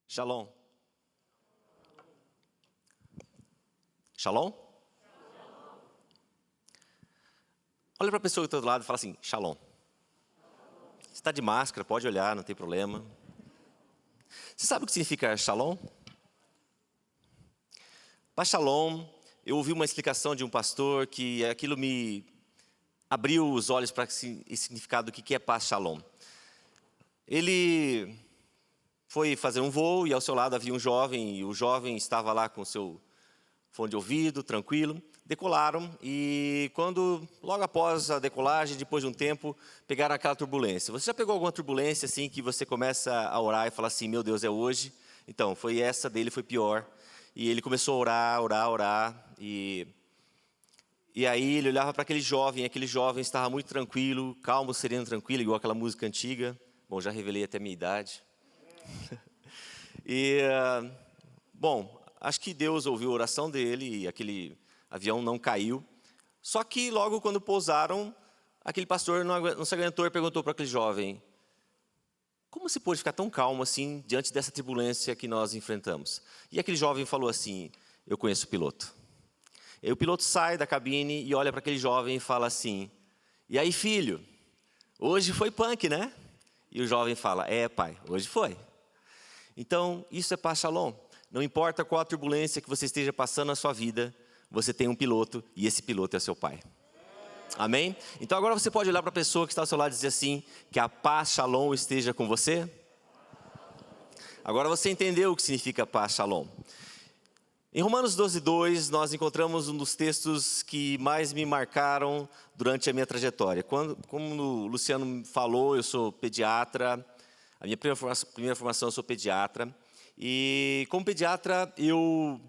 Shalom. Shalom? Olha para a pessoa que está do lado e fala assim, Shalom. Você está de máscara, pode olhar, não tem problema. Você sabe o que significa Shalom? Para Shalom, eu ouvi uma explicação de um pastor que aquilo me abriu os olhos para esse significado do que é paz Shalom. Ele foi fazer um voo e ao seu lado havia um jovem, e o jovem estava lá com o seu fone de ouvido, tranquilo. Decolaram e logo após a decolagem, depois de um tempo, pegaram aquela turbulência. Você já pegou alguma turbulência assim que você começa a orar e fala assim, meu Deus, é hoje? Então, foi essa dele, foi pior. E ele começou a orar. E aí ele olhava para aquele jovem estava muito tranquilo, calmo, sereno, tranquilo, igual aquela música antiga. Bom, já revelei até a minha idade. Acho que Deus ouviu a oração dele e aquele avião não caiu. Só que logo quando pousaram, aquele pastor não se aguentou e perguntou para aquele jovem, como se pôde ficar tão calmo assim diante dessa turbulência que nós enfrentamos? E aquele jovem falou assim, eu conheço o piloto. E o piloto sai da cabine e olha para aquele jovem e fala assim, e aí filho, hoje foi punk, né? E o jovem fala, pai, hoje foi. Então, isso é paz Shalom. Não importa qual a turbulência que você esteja passando na sua vida, você tem um piloto e esse piloto é seu pai. Amém? Então agora você pode olhar para a pessoa que está ao seu lado e dizer assim, que a paz Shalom esteja com você. Agora você entendeu o que significa paz Shalom. Em Romanos 12:2, nós encontramos um dos textos que mais me marcaram durante a minha trajetória. Como o Luciano falou, eu sou pediatra, a minha primeira formação eu sou pediatra. E como pediatra eu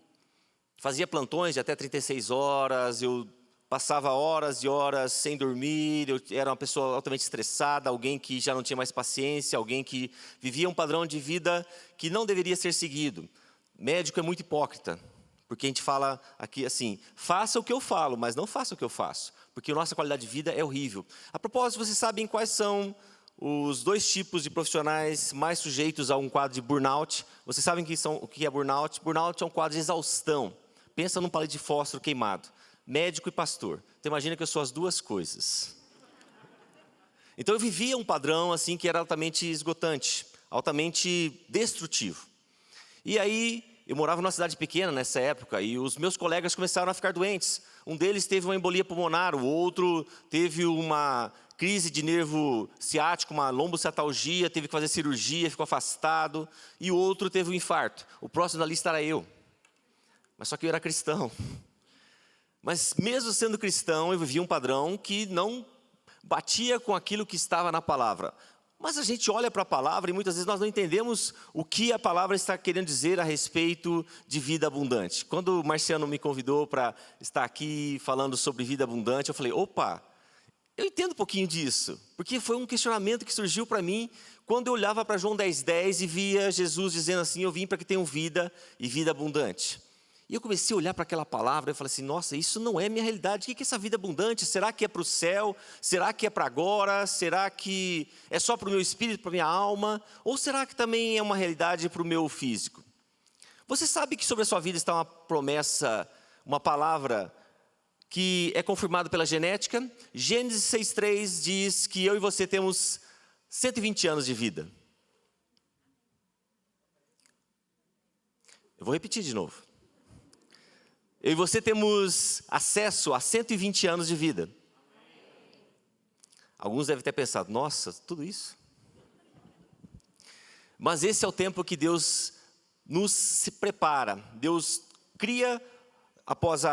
fazia plantões de até 36 horas, eu passava horas e horas sem dormir, eu era uma pessoa altamente estressada, alguém que já não tinha mais paciência, alguém que vivia um padrão de vida que não deveria ser seguido. Médico é muito hipócrita, porque a gente fala aqui assim, faça o que eu falo, mas não faça o que eu faço, porque a nossa qualidade de vida é horrível. A propósito, vocês sabem quais são os dois tipos de profissionais mais sujeitos a um quadro de burnout? Vocês sabem o que é burnout? Burnout é um quadro de exaustão. Pensa num palito de fósforo queimado. Médico e pastor. Então imagina que eu sou as duas coisas. Então eu vivia um padrão assim que era altamente esgotante, altamente destrutivo. E aí eu morava numa cidade pequena nessa época e os meus colegas começaram a ficar doentes. Um deles teve uma embolia pulmonar, o outro teve uma crise de nervo ciático, uma lombocetalgia, teve que fazer cirurgia, ficou afastado. E o outro teve um infarto. O próximo da lista era eu. Mas só que eu era cristão. Mas mesmo sendo cristão, eu vivia um padrão que não batia com aquilo que estava na palavra. Mas a gente olha para a palavra e muitas vezes nós não entendemos o que a palavra está querendo dizer a respeito de vida abundante. Quando o Marciano me convidou para estar aqui falando sobre vida abundante, eu falei, opa, eu entendo um pouquinho disso. Porque foi um questionamento que surgiu para mim quando eu olhava para João 10:10 e via Jesus dizendo assim, eu vim para que tenham vida e vida abundante. E eu comecei a olhar para aquela palavra e falei assim, nossa, isso não é minha realidade. O que é essa vida abundante? Será que é para o céu? Será que é para agora? Será que é só para o meu espírito, para a minha alma? Ou será que também é uma realidade para o meu físico? Você sabe que sobre a sua vida está uma promessa, uma palavra que é confirmada pela genética? Gênesis 6:3 diz que eu e você temos 120 anos de vida. Eu vou repetir de novo. Eu e você temos acesso a 120 anos de vida. Alguns devem ter pensado, nossa, tudo isso? Mas esse é o tempo que Deus nos se prepara. Deus cria, após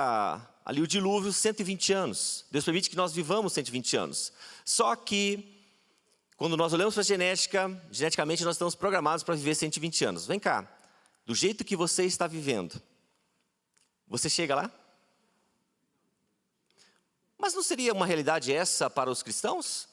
ali o dilúvio, 120 anos. Deus permite que nós vivamos 120 anos. Só que, quando nós olhamos para a genética, geneticamente nós estamos programados para viver 120 anos. Vem cá, do jeito que você está vivendo, você chega lá? Mas não seria uma realidade essa para os cristãos?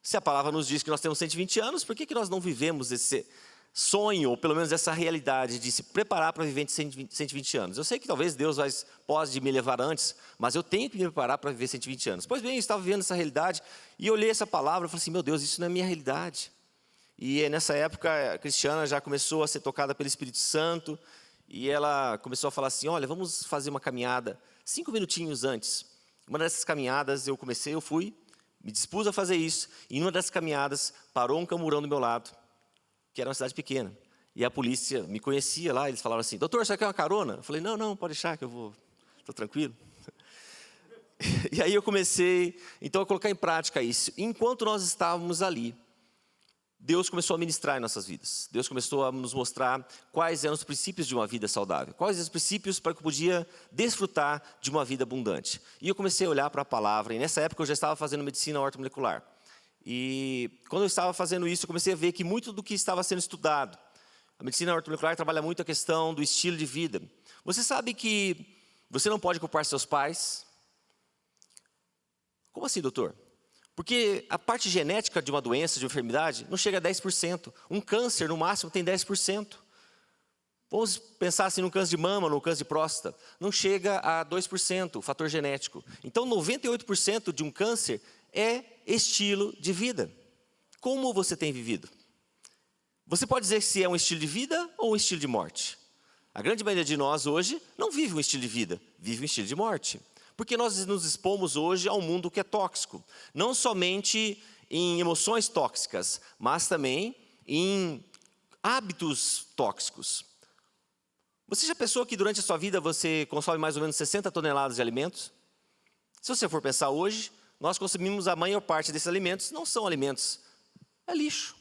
Se a palavra nos diz que nós temos 120 anos, por que nós não vivemos esse sonho, ou pelo menos essa realidade de se preparar para viver 120 anos? Eu sei que talvez Deus pode me levar antes, mas eu tenho que me preparar para viver 120 anos. Pois bem, eu estava vivendo essa realidade e olhei essa palavra e falei assim, meu Deus, isso não é minha realidade. E nessa época, a Cristiana já começou a ser tocada pelo Espírito Santo, e ela começou a falar assim, olha, vamos fazer uma caminhada 5 minutinhos antes. Uma dessas caminhadas eu fui, me dispus a fazer isso, e em uma dessas caminhadas parou um camburão do meu lado, que era uma cidade pequena. E a polícia me conhecia lá, eles falaram assim, doutor, você quer uma carona? Eu falei, não, pode deixar que eu vou, estou tranquilo. E aí eu comecei, então, a colocar em prática isso. Enquanto nós estávamos ali, Deus começou a ministrar em nossas vidas. Deus começou a nos mostrar quais eram os princípios de uma vida saudável. Quais os princípios para que eu podia desfrutar de uma vida abundante. E eu comecei a olhar para a palavra. E nessa época eu já estava fazendo medicina ortomolecular. E quando eu estava fazendo isso, eu comecei a ver que muito do que estava sendo estudado, a medicina ortomolecular trabalha muito a questão do estilo de vida. Você sabe que você não pode culpar seus pais? Como assim, doutor? Porque a parte genética de uma doença, de uma enfermidade, não chega a 10%. Um câncer, no máximo, tem 10%. Vamos pensar assim no câncer de mama, no câncer de próstata. Não chega a 2%, o fator genético. Então, 98% de um câncer é estilo de vida. Como você tem vivido? Você pode dizer se é um estilo de vida ou um estilo de morte. A grande maioria de nós hoje não vive um estilo de vida, vive um estilo de morte. Porque nós nos expomos hoje a um mundo que é tóxico. Não somente em emoções tóxicas, mas também em hábitos tóxicos. Você já pensou que durante a sua vida você consome mais ou menos 60 toneladas de alimentos? Se você for pensar hoje, nós consumimos a maior parte desses alimentos, não são alimentos, é lixo.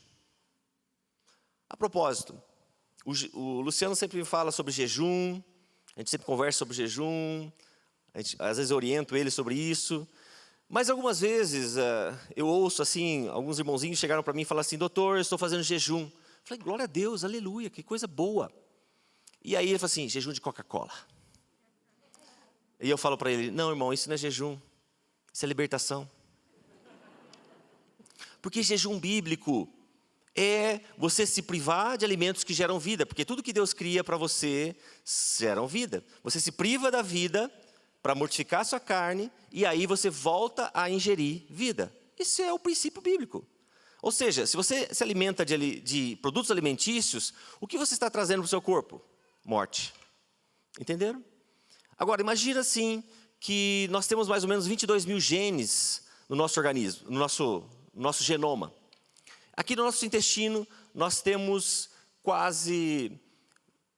A propósito, o Luciano sempre me fala sobre jejum, a gente sempre conversa sobre jejum, às vezes eu oriento ele sobre isso, mas algumas vezes eu ouço assim, alguns irmãozinhos chegaram para mim e falaram assim, doutor, eu estou fazendo jejum. Eu falei, glória a Deus, aleluia, que coisa boa. E aí ele falou assim, jejum de Coca-Cola. E eu falo para ele, não irmão, isso não é jejum, isso é libertação. Porque jejum bíblico é você se privar de alimentos que geram vida, porque tudo que Deus cria para você geram vida. Você se priva da vida para mortificar a sua carne, e aí você volta a ingerir vida. Isso é o princípio bíblico. Ou seja, se você se alimenta de produtos alimentícios, o que você está trazendo para o seu corpo? Morte. Entenderam? Agora, imagina assim, que nós temos mais ou menos 22 mil genes no nosso organismo, no nosso genoma. Aqui no nosso intestino, nós temos quase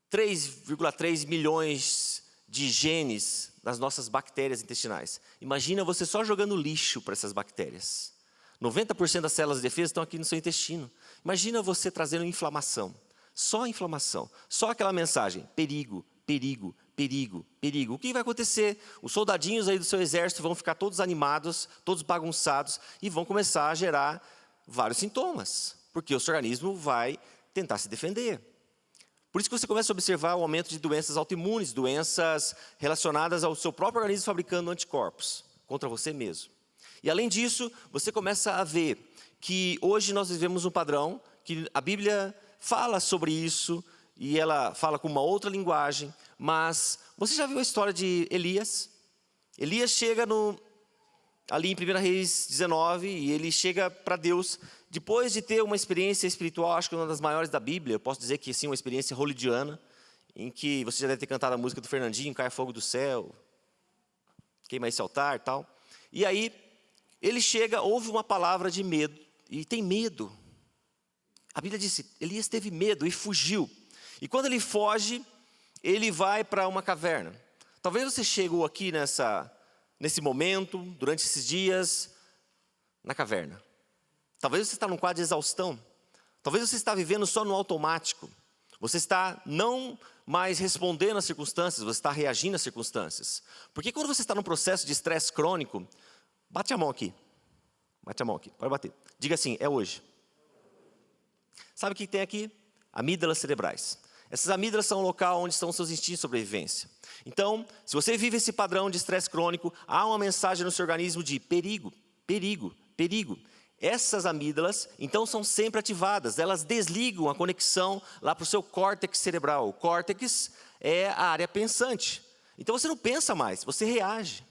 3,3 milhões de genes das nossas bactérias intestinais. Imagina você só jogando lixo para essas bactérias. 90% das células de defesa estão aqui no seu intestino. Imagina você trazendo inflamação. Só aquela mensagem, perigo, perigo, perigo, perigo. O que vai acontecer? Os soldadinhos aí do seu exército vão ficar todos animados, todos bagunçados, e vão começar a gerar vários sintomas, porque o seu organismo vai tentar se defender. Por isso que você começa a observar o aumento de doenças autoimunes, doenças relacionadas ao seu próprio organismo fabricando anticorpos contra você mesmo. E além disso, você começa a ver que hoje nós vivemos um padrão, que a Bíblia fala sobre isso, e ela fala com uma outra linguagem, mas você já viu a história de Elias? Elias chega ali em 1 Reis 19, e ele chega para Deus, depois de ter uma experiência espiritual, acho que uma das maiores da Bíblia, eu posso dizer que sim, uma experiência hollywoodiana, em que você já deve ter cantado a música do Fernandinho, Caia Fogo do Céu, queima esse altar e tal. E aí, ele chega, ouve uma palavra de medo, e tem medo. A Bíblia disse, Elias teve medo e fugiu. E quando ele foge, ele vai para uma caverna. Talvez você chegou aqui nesse momento, durante esses dias, na caverna. Talvez você está num quadro de exaustão. Talvez você está vivendo só no automático. Você está não mais respondendo às circunstâncias, você está reagindo às circunstâncias. Porque quando você está num processo de estresse crônico, bate a mão aqui. Bate a mão aqui, pode bater. Diga assim, é hoje. Sabe o que tem aqui? Amígdalas cerebrais. Essas amígdalas são o local onde estão os seus instintos de sobrevivência. Então, se você vive esse padrão de estresse crônico, há uma mensagem no seu organismo de perigo, perigo, perigo. Essas amígdalas, então, são sempre ativadas. Elas desligam a conexão lá para o seu córtex cerebral. O córtex é a área pensante. Então, você não pensa mais, você reage.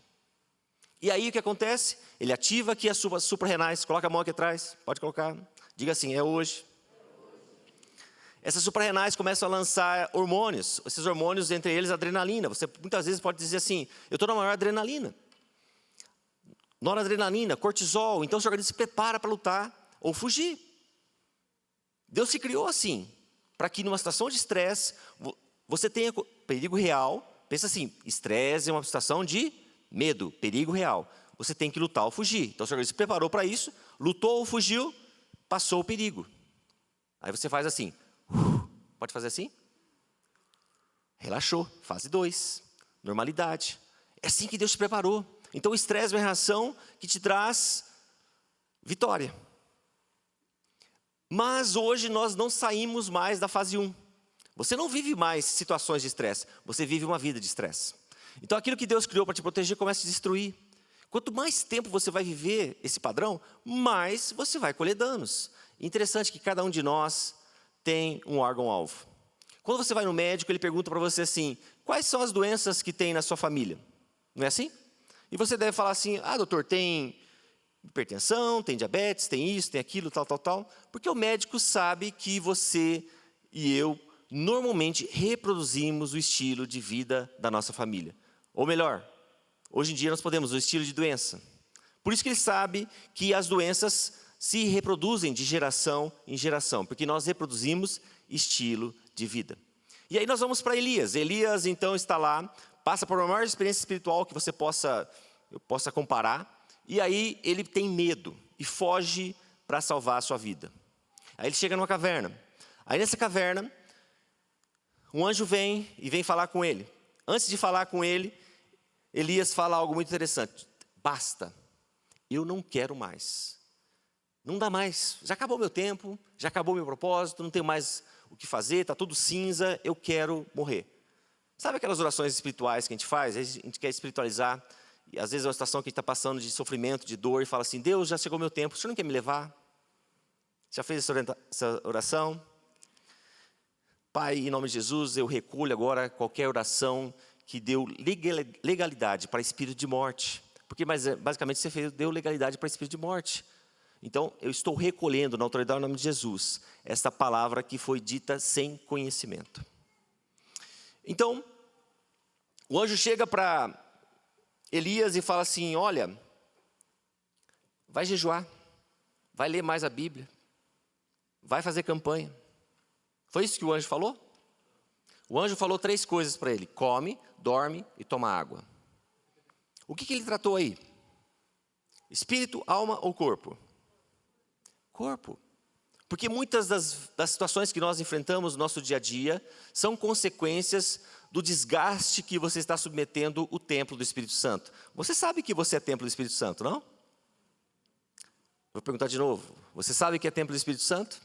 E aí, o que acontece? Ele ativa aqui as suprarrenais. Coloca a mão aqui atrás. Pode colocar. Diga assim, é hoje. essas suprarrenais começam a lançar hormônios. Esses hormônios, entre eles, adrenalina. Você muitas vezes pode dizer assim, eu estou na maior adrenalina. Noradrenalina, cortisol. Então, o seu organismo se prepara para lutar ou fugir. Deus se criou assim, para que numa situação de estresse, você tenha perigo real. Pensa assim, estresse é uma situação de medo, perigo real. Você tem que lutar ou fugir. Então, o seu organismo se preparou para isso, lutou ou fugiu, passou o perigo. Aí você faz assim, pode fazer assim? Relaxou, fase 2, normalidade. É assim que Deus te preparou. Então, o estresse é uma reação que te traz vitória. Mas hoje nós não saímos mais da fase 1. Você não vive mais situações de estresse, você vive uma vida de estresse. Então aquilo que Deus criou para te proteger começa a te destruir. Quanto mais tempo você vai viver esse padrão, mais você vai colher danos. Interessante que cada um de nós tem um órgão-alvo. Quando você vai no médico, ele pergunta para você assim, quais são as doenças que tem na sua família? Não é assim? E você deve falar assim, doutor, tem hipertensão, tem diabetes, tem isso, tem aquilo, tal. Porque o médico sabe que você e eu normalmente reproduzimos o estilo de vida da nossa família. Ou melhor, hoje em dia nós podemos o estilo de doença. Por isso que ele sabe que as doenças se reproduzem de geração em geração, porque nós reproduzimos estilo de vida. E aí nós vamos para Elias. Elias então está lá, passa por uma maior experiência espiritual que você possa comparar. E aí ele tem medo e foge para salvar a sua vida. Aí ele chega numa caverna. Aí nessa caverna, um anjo vem e vem falar com ele. Antes de falar com ele, Elias fala algo muito interessante. Basta, eu não quero mais. Não dá mais, já acabou meu tempo, já acabou meu propósito, não tenho mais o que fazer, está tudo cinza, eu quero morrer. Sabe aquelas orações espirituais que a gente faz? A gente quer espiritualizar. E às vezes é uma situação que a gente está passando de sofrimento, de dor, e fala assim, Deus, já chegou meu tempo, o Senhor não quer me levar? Já fez essa oração? Pai, em nome de Jesus, eu recolho agora qualquer oração que deu legalidade para espírito de morte. Porque basicamente você deu legalidade para espírito de morte. Então, eu estou recolhendo na autoridade do nome de Jesus, essa palavra que foi dita sem conhecimento. Então, o anjo chega para Elias e fala assim, olha, vai jejuar, vai ler mais a Bíblia, vai fazer campanha. Foi isso que o anjo falou? O anjo falou 3 coisas para ele, come, dorme e toma água. O que ele tratou aí? Espírito, alma ou corpo? Corpo. Porque muitas das situações que nós enfrentamos no nosso dia a dia são consequências do desgaste que você está submetendo o templo do Espírito Santo. Você sabe que você é templo do Espírito Santo, não? Vou perguntar de novo. Você sabe que é templo do Espírito Santo?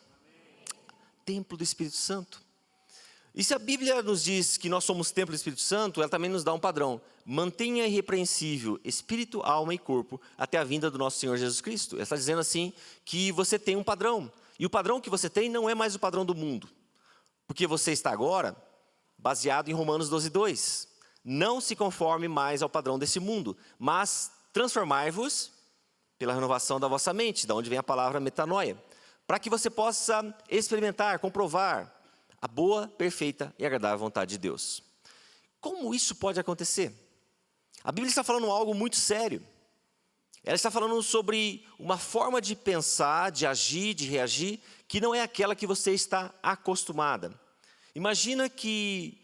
Templo do Espírito Santo. E se a Bíblia nos diz que nós somos templo do Espírito Santo, ela também nos dá um padrão. Mantenha irrepreensível espírito, alma e corpo até a vinda do nosso Senhor Jesus Cristo. Ela está dizendo assim que você tem um padrão. E o padrão que você tem não é mais o padrão do mundo. Porque você está agora baseado em Romanos 12:2. Não se conforme mais ao padrão desse mundo, mas transformai-vos pela renovação da vossa mente, da onde vem a palavra metanoia, para que você possa experimentar, comprovar a boa, perfeita e agradável vontade de Deus. Como isso pode acontecer? A Bíblia está falando algo muito sério. Ela está falando sobre uma forma de pensar, de agir, de reagir, que não é aquela que você está acostumada. Imagina que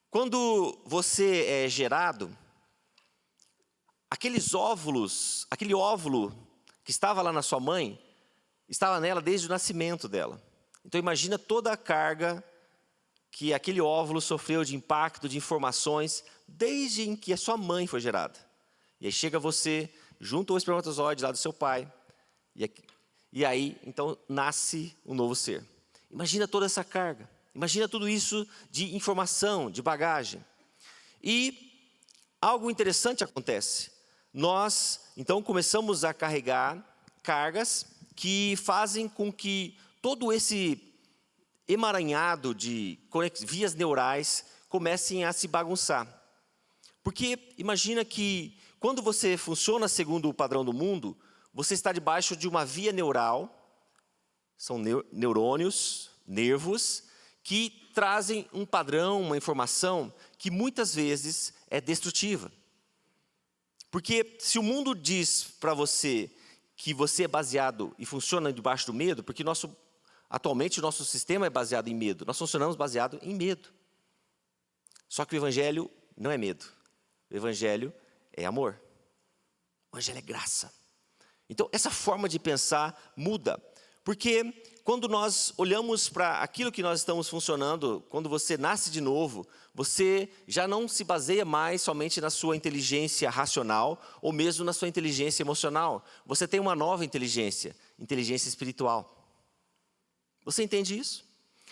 quando você é gerado, aquele óvulo que estava lá na sua mãe, estava nela desde o nascimento dela. Então imagina toda a carga que aquele óvulo sofreu de impacto, de informações, desde em que a sua mãe foi gerada. E aí chega você, junto ao espermatozoide lá do seu pai, e aí então nasce um novo ser. Imagina toda essa carga, imagina tudo isso de informação, de bagagem. E algo interessante acontece. Nós então começamos a carregar cargas que fazem com que todo esse emaranhado de vias neurais comecem a se bagunçar. Porque imagina que quando você funciona segundo o padrão do mundo, você está debaixo de uma via neural, são neurônios, nervos, que trazem um padrão, uma informação que muitas vezes é destrutiva. Porque se o mundo diz para você que você é baseado e funciona debaixo do medo, porque atualmente o nosso sistema é baseado em medo, nós funcionamos baseado em medo. Só que o Evangelho não é medo, o Evangelho é amor, o Evangelho é graça. Então essa forma de pensar muda, porque quando nós olhamos para aquilo que nós estamos funcionando, quando você nasce de novo, você já não se baseia mais somente na sua inteligência racional ou mesmo na sua inteligência emocional. Você tem uma nova inteligência, inteligência espiritual. Você entende isso?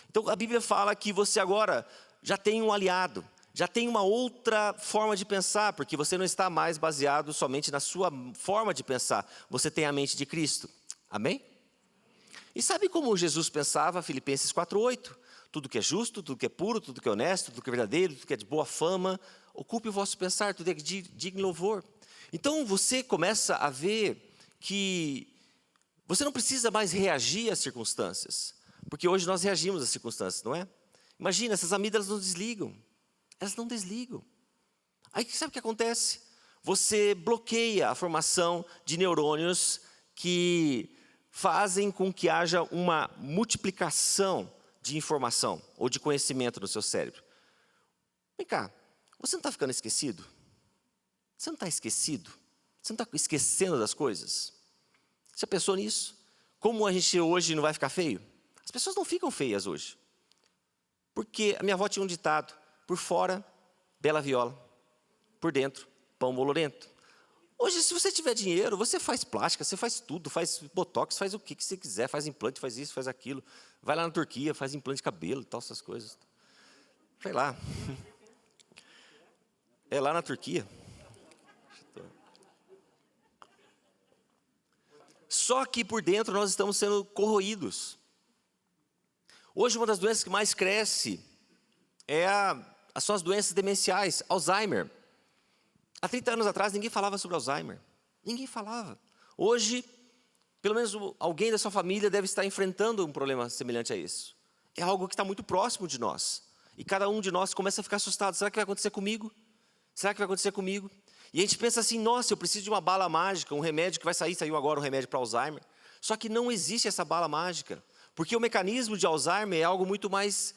Então a Bíblia fala que você agora já tem um aliado, já tem uma outra forma de pensar, porque você não está mais baseado somente na sua forma de pensar, você tem a mente de Cristo. Amém? E sabe como Jesus pensava? Filipenses 4:8. Tudo que é justo, tudo que é puro, tudo que é honesto, tudo que é verdadeiro, tudo que é de boa fama, ocupe o vosso pensar, tudo é digno de louvor. Então você começa a ver que você não precisa mais reagir às circunstâncias, porque hoje nós reagimos às circunstâncias, não é? Imagina, essas amígdalas não desligam, elas não desligam. Aí sabe o que acontece? Você bloqueia a formação de neurônios que fazem com que haja uma multiplicação de informação ou de conhecimento no seu cérebro. Vem cá, você não está ficando esquecido? Você não está esquecido? Você não está esquecendo das coisas? Você pensou nisso? Como a gente hoje não vai ficar feio? As pessoas não ficam feias hoje. Porque a minha avó tinha um ditado: por fora, bela viola, por dentro, pão bolorento. Hoje, se você tiver dinheiro, você faz plástica, você faz tudo, faz botox, faz o que você quiser, faz implante, faz isso, faz aquilo. Vai lá na Turquia, faz implante de cabelo e tal, essas coisas. Sei lá. É lá na Turquia. Só que por dentro nós estamos sendo corroídos. Hoje uma das doenças que mais cresce são as doenças demenciais, Alzheimer. Há 30 anos atrás, ninguém falava sobre Alzheimer. Ninguém falava. Hoje, pelo menos alguém da sua família deve estar enfrentando um problema semelhante a isso. É algo que está muito próximo de nós. E cada um de nós começa a ficar assustado. Será que vai acontecer comigo? Será que vai acontecer comigo? E a gente pensa assim, nossa, eu preciso de uma bala mágica, um remédio que vai sair, saiu agora um remédio para Alzheimer. Só que não existe essa bala mágica. Porque o mecanismo de Alzheimer é algo muito mais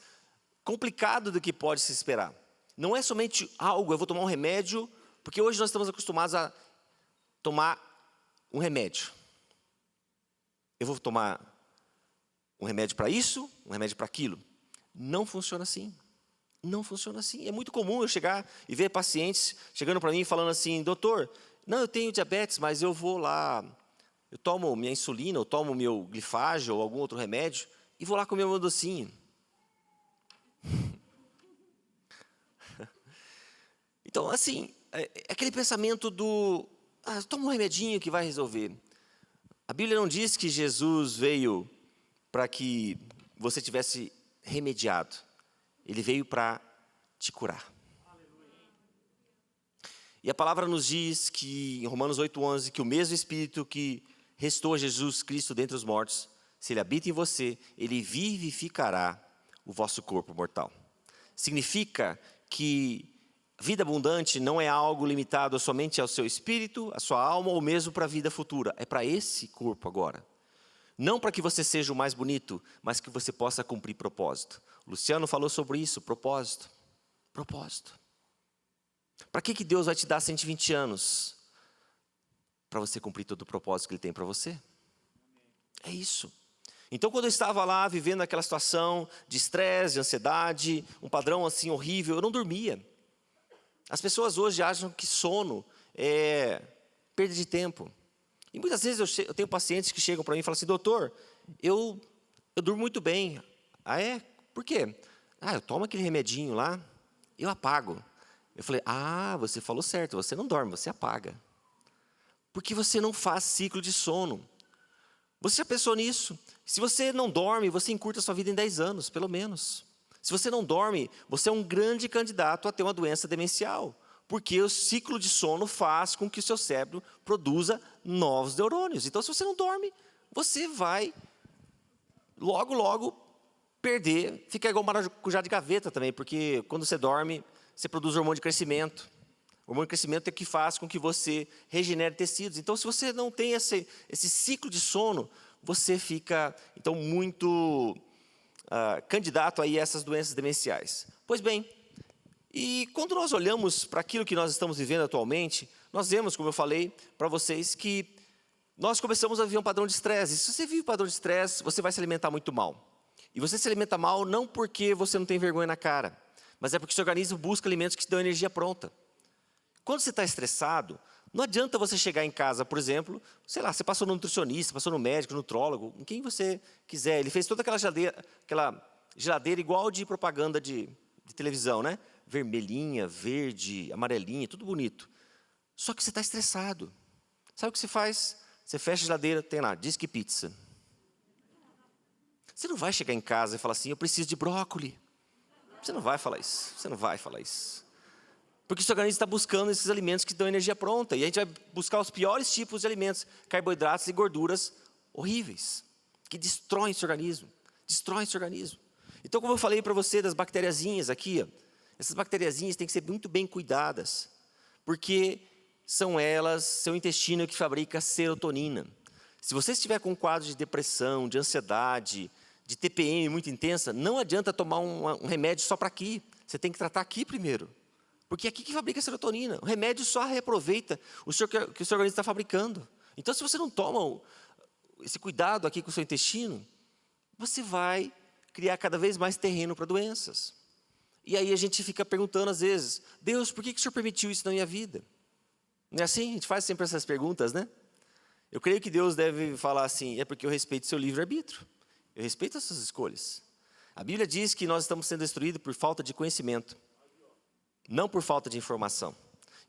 complicado do que pode se esperar. Não é somente algo, eu vou tomar um remédio. Porque hoje nós estamos acostumados a tomar um remédio. Eu vou tomar um remédio para isso, um remédio para aquilo. Não funciona assim. Não funciona assim. É muito comum eu chegar e ver pacientes chegando para mim e falando assim: doutor, não, eu tenho diabetes, mas eu vou lá, eu tomo minha insulina, eu tomo meu glifágio ou algum outro remédio e vou lá comer meu docinho. Então, assim, aquele pensamento toma um remedinho que vai resolver. A Bíblia não diz que Jesus veio para que você tivesse remediado. Ele veio para te curar. E a palavra nos diz que, em Romanos 8:11, que o mesmo Espírito que restou a Jesus Cristo dentre os mortos, se Ele habita em você, Ele vivificará o vosso corpo mortal. Significa que vida abundante não é algo limitado somente ao seu espírito, à sua alma ou mesmo para a vida futura. É para esse corpo agora. Não para que você seja o mais bonito, mas que você possa cumprir propósito. O Luciano falou sobre isso, propósito. Propósito. Para que Deus vai te dar 120 anos? Para você cumprir todo o propósito que Ele tem para você. É isso. Então, quando eu estava lá vivendo aquela situação de estresse, de ansiedade, um padrão assim horrível, eu não dormia. As pessoas hoje acham que sono é perda de tempo. E muitas vezes eu tenho pacientes que chegam para mim e falam assim: doutor, eu durmo muito bem. Ah, é? Por quê? Eu tomo aquele remedinho lá, eu apago. Eu falei: você falou certo, você não dorme, você apaga. Porque você não faz ciclo de sono. Você já pensou nisso? Se você não dorme, você encurta a sua vida em 10 anos, pelo menos. Se você não dorme, você é um grande candidato a ter uma doença demencial. Porque o ciclo de sono faz com que o seu cérebro produza novos neurônios. Então, se você não dorme, você vai logo perder, fica igual maracujá de gaveta também, porque quando você dorme, você produz hormônio de crescimento. O hormônio de crescimento é o que faz com que você regenere tecidos. Então, se você não tem esse ciclo de sono, você fica, então, muito candidato aí a essas doenças demenciais. Pois bem, e quando nós olhamos para aquilo que nós estamos vivendo atualmente, nós vemos, como eu falei para vocês, que nós começamos a viver um padrão de estresse. E se você vive um padrão de estresse, você vai se alimentar muito mal. E você se alimenta mal não porque você não tem vergonha na cara, mas é porque o seu organismo busca alimentos que te dão energia pronta. Quando você está estressado, não adianta você chegar em casa, por exemplo, sei lá, você passou no nutricionista, passou no médico, no nutrólogo, em quem você quiser. Ele fez toda aquela geladeira igual de propaganda de televisão, né? Vermelhinha, verde, amarelinha, tudo bonito. Só que você está estressado. Sabe o que você faz? Você fecha a geladeira, tem lá, Disque Pizza. Você não vai chegar em casa e falar assim, eu preciso de brócoli. Você não vai falar isso, você não vai falar isso. Porque o seu organismo está buscando esses alimentos que dão energia pronta. E a gente vai buscar os piores tipos de alimentos, carboidratos e gorduras horríveis, que destroem o seu organismo. Destroem o seu organismo. Então, como eu falei para você das bacteriazinhas aqui, ó, essas bacteriazinhas têm que ser muito bem cuidadas, porque são elas, seu intestino, que fabrica serotonina. Se você estiver com um quadro de depressão, de ansiedade, de TPM muito intensa, não adianta tomar um remédio só para aqui. Você tem que tratar aqui primeiro. Porque é aqui que fabrica a serotonina. O remédio só reaproveita o que o seu organismo está fabricando. Então, se você não toma esse cuidado aqui com o seu intestino, você vai criar cada vez mais terreno para doenças. E aí a gente fica perguntando às vezes, Deus, por que o Senhor permitiu isso na minha vida? Não é assim? A gente faz sempre essas perguntas, né? Eu creio que Deus deve falar assim, é porque eu respeito seu livre-arbítrio. Eu respeito as suas escolhas. A Bíblia diz que nós estamos sendo destruídos por falta de conhecimento. Não por falta de informação.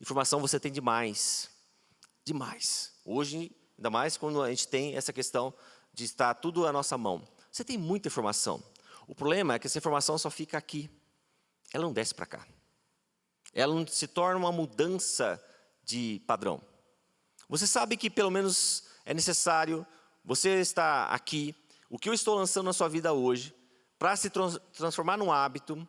Informação você tem demais. Demais. Hoje, ainda mais quando a gente tem essa questão de estar tudo à nossa mão. Você tem muita informação. O problema é que essa informação só fica aqui. Ela não desce para cá. Ela não se torna uma mudança de padrão. Você sabe que pelo menos é necessário você estar aqui. O que eu estou lançando na sua vida hoje, para se transformar num hábito,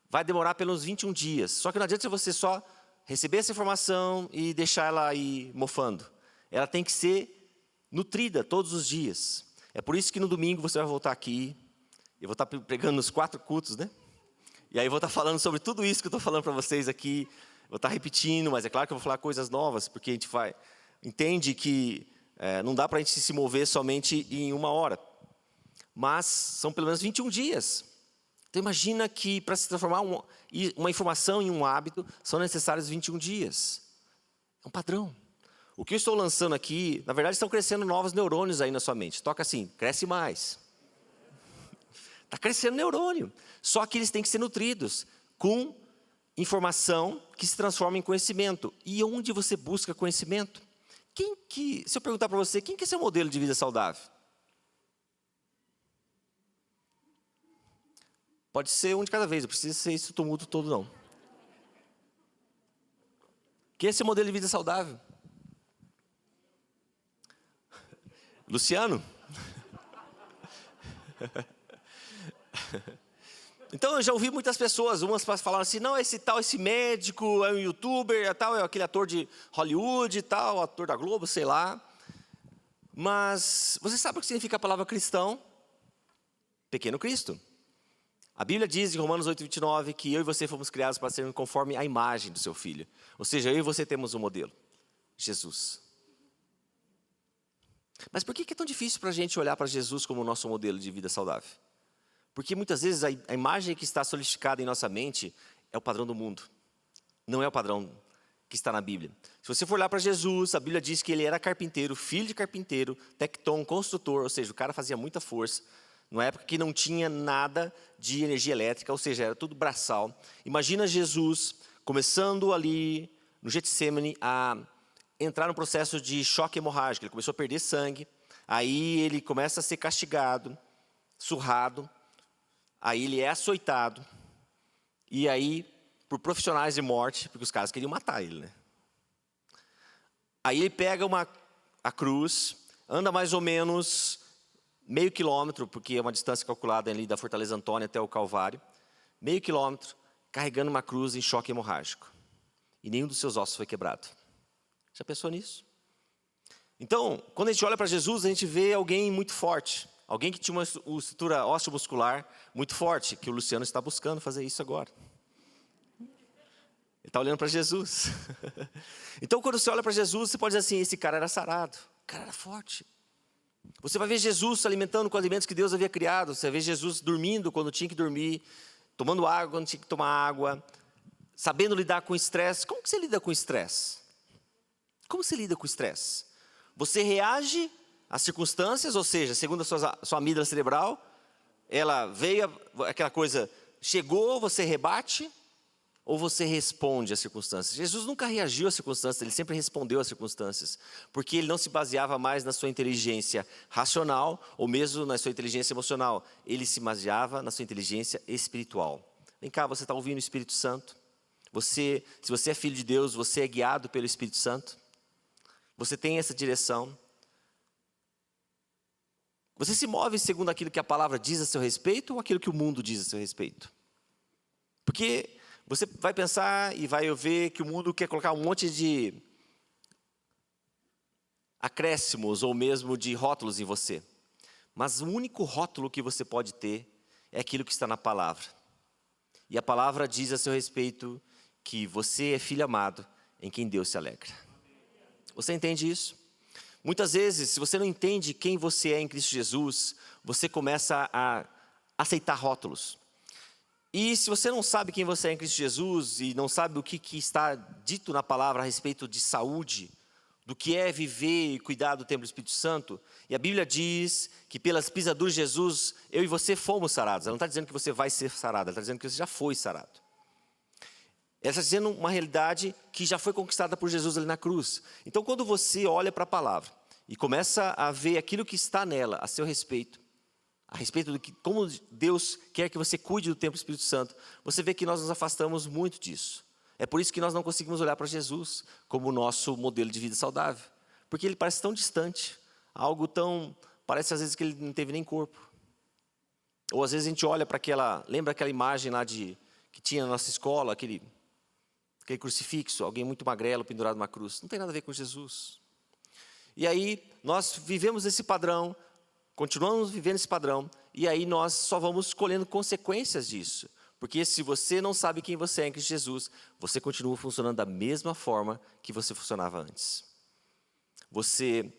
vai demorar pelos 21 dias. Só que não adianta você só receber essa informação e deixar ela aí mofando. Ela tem que ser nutrida todos os dias. É por isso que no domingo você vai voltar aqui. Eu vou estar pregando nos 4 cultos, né? E aí eu vou estar falando sobre tudo isso que eu estou falando para vocês aqui. Vou estar repetindo, mas é claro que eu vou falar coisas novas, porque a gente entende que não dá para a gente se mover somente em 1 hora. Mas são pelo menos 21 dias. Então imagina que para se transformar uma informação em um hábito, são necessários 21 dias. É um padrão. O que eu estou lançando aqui, na verdade estão crescendo novos neurônios aí na sua mente. Toca assim, cresce mais. Está crescendo neurônio. Só que eles têm que ser nutridos com informação que se transforma em conhecimento. E onde você busca conhecimento? Se eu perguntar para você, quem que é seu modelo de vida saudável? Pode ser um de cada vez, não precisa ser esse tumulto todo, não. Quem é seu modelo de vida saudável? Luciano? Então, eu já ouvi muitas pessoas, umas falaram assim, não, esse médico é um youtuber, é aquele ator de Hollywood, ator da Globo, sei lá. Mas, você sabe o que significa a palavra cristão? Pequeno Cristo. A Bíblia diz em Romanos 8:29 que eu e você fomos criados para sermos conforme a imagem do seu Filho. Ou seja, eu e você temos um modelo, Jesus. Mas por que é tão difícil para a gente olhar para Jesus como o nosso modelo de vida saudável? Porque muitas vezes a imagem que está solidificada em nossa mente é o padrão do mundo. Não é o padrão que está na Bíblia. Se você for olhar para Jesus, a Bíblia diz que ele era carpinteiro, filho de carpinteiro, tecton, construtor, ou seja, o cara fazia muita força. Numa época que não tinha nada de energia elétrica, ou seja, era tudo braçal. Imagina Jesus começando ali no Getsemane a entrar no processo de choque hemorrágico. Ele começou a perder sangue, aí ele começa a ser castigado, surrado, aí ele é açoitado, e aí por profissionais de morte, porque os caras queriam matar ele, né? Aí ele pega a cruz, anda mais ou menos meio quilômetro, porque é uma distância calculada ali da Fortaleza Antônia até o Calvário, meio quilômetro, carregando uma cruz em choque hemorrágico. E nenhum dos seus ossos foi quebrado. Já pensou nisso? Então, quando a gente olha para Jesus, a gente vê alguém muito forte. Alguém que tinha uma estrutura ósseo-muscular muito forte, que o Luciano está buscando fazer isso agora. Ele está olhando para Jesus. Então, quando você olha para Jesus, você pode dizer assim, esse cara era sarado, o cara era forte. Você vai ver Jesus se alimentando com alimentos que Deus havia criado. Você vai ver Jesus dormindo quando tinha que dormir, tomando água quando tinha que tomar água, sabendo lidar com estresse. Como que você lida com estresse? Como você lida com estresse? Você reage às circunstâncias, ou seja, segundo a sua amígdala cerebral, ela veio, aquela coisa, chegou, você rebate, ou você responde às circunstâncias? Jesus nunca reagiu às circunstâncias, ele sempre respondeu às circunstâncias, porque ele não se baseava mais na sua inteligência racional, ou mesmo na sua inteligência emocional, ele se baseava na sua inteligência espiritual. Vem cá, você está ouvindo o Espírito Santo? Se você é filho de Deus, você é guiado pelo Espírito Santo? Você tem essa direção? Você se move segundo aquilo que a palavra diz a seu respeito ou aquilo que o mundo diz a seu respeito? Porque você vai pensar e vai ver que o mundo quer colocar um monte de acréscimos ou mesmo de rótulos em você. Mas o único rótulo que você pode ter é aquilo que está na palavra. E a palavra diz a seu respeito que você é filho amado em quem Deus se alegra. Você entende isso? Muitas vezes, se você não entende quem você é em Cristo Jesus, você começa a aceitar rótulos. E se você não sabe quem você é em Cristo Jesus e não sabe o que está dito na palavra a respeito de saúde, do que é viver e cuidar do templo do Espírito Santo, e a Bíblia diz que pelas pisaduras de Jesus, eu e você fomos sarados. Ela não está dizendo que você vai ser sarado, ela está dizendo que você já foi sarado. Ela está dizendo uma realidade que já foi conquistada por Jesus ali na cruz. Então, quando você olha para a palavra e começa a ver aquilo que está nela a seu respeito, a respeito de como Deus quer que você cuide do templo do Espírito Santo, você vê que nós nos afastamos muito disso. É por isso que nós não conseguimos olhar para Jesus como o nosso modelo de vida saudável. Porque ele parece tão distante, algo tão... Parece às vezes que ele não teve nem corpo. Ou às vezes a gente olha para aquela... Lembra aquela imagem lá que tinha na nossa escola, aquele crucifixo, alguém muito magrelo pendurado numa cruz. Não tem nada a ver com Jesus. E aí nós vivemos esse padrão, continuamos vivendo esse padrão, e aí nós só vamos colhendo consequências disso. Porque se você não sabe quem você é em Cristo Jesus, você continua funcionando da mesma forma que você funcionava antes. Você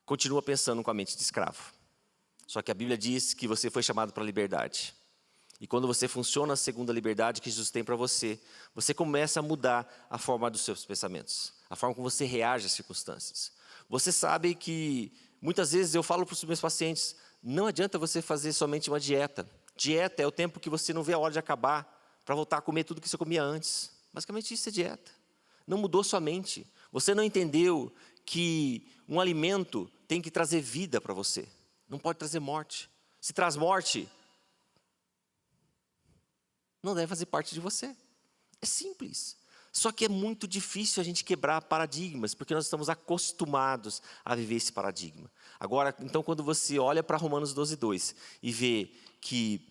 continua pensando com a mente de escravo. Só que a Bíblia diz que você foi chamado para a liberdade. E quando você funciona segundo a liberdade que Jesus tem para você, você começa a mudar a forma dos seus pensamentos, a forma como você reage às circunstâncias. Você sabe que, muitas vezes eu falo para os meus pacientes, não adianta você fazer somente uma dieta. Dieta é o tempo que você não vê a hora de acabar, para voltar a comer tudo que você comia antes. Basicamente isso é dieta. Não mudou sua mente. Você não entendeu que um alimento tem que trazer vida para você. Não pode trazer morte. Se traz morte, não deve fazer parte de você. É simples. Só que é muito difícil a gente quebrar paradigmas, porque nós estamos acostumados a viver esse paradigma. Agora, então, quando você olha para Romanos 12:2 e vê que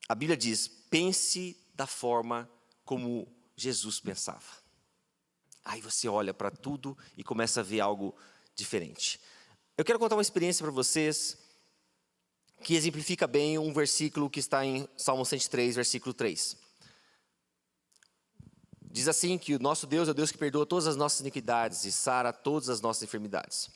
a Bíblia diz, pense da forma como Jesus pensava. Aí você olha para tudo e começa a ver algo diferente. Eu quero contar uma experiência para vocês que exemplifica bem um versículo que está em Salmo 103, versículo 3. Diz assim que o nosso Deus é o Deus que perdoa todas as nossas iniquidades e sara todas as nossas enfermidades.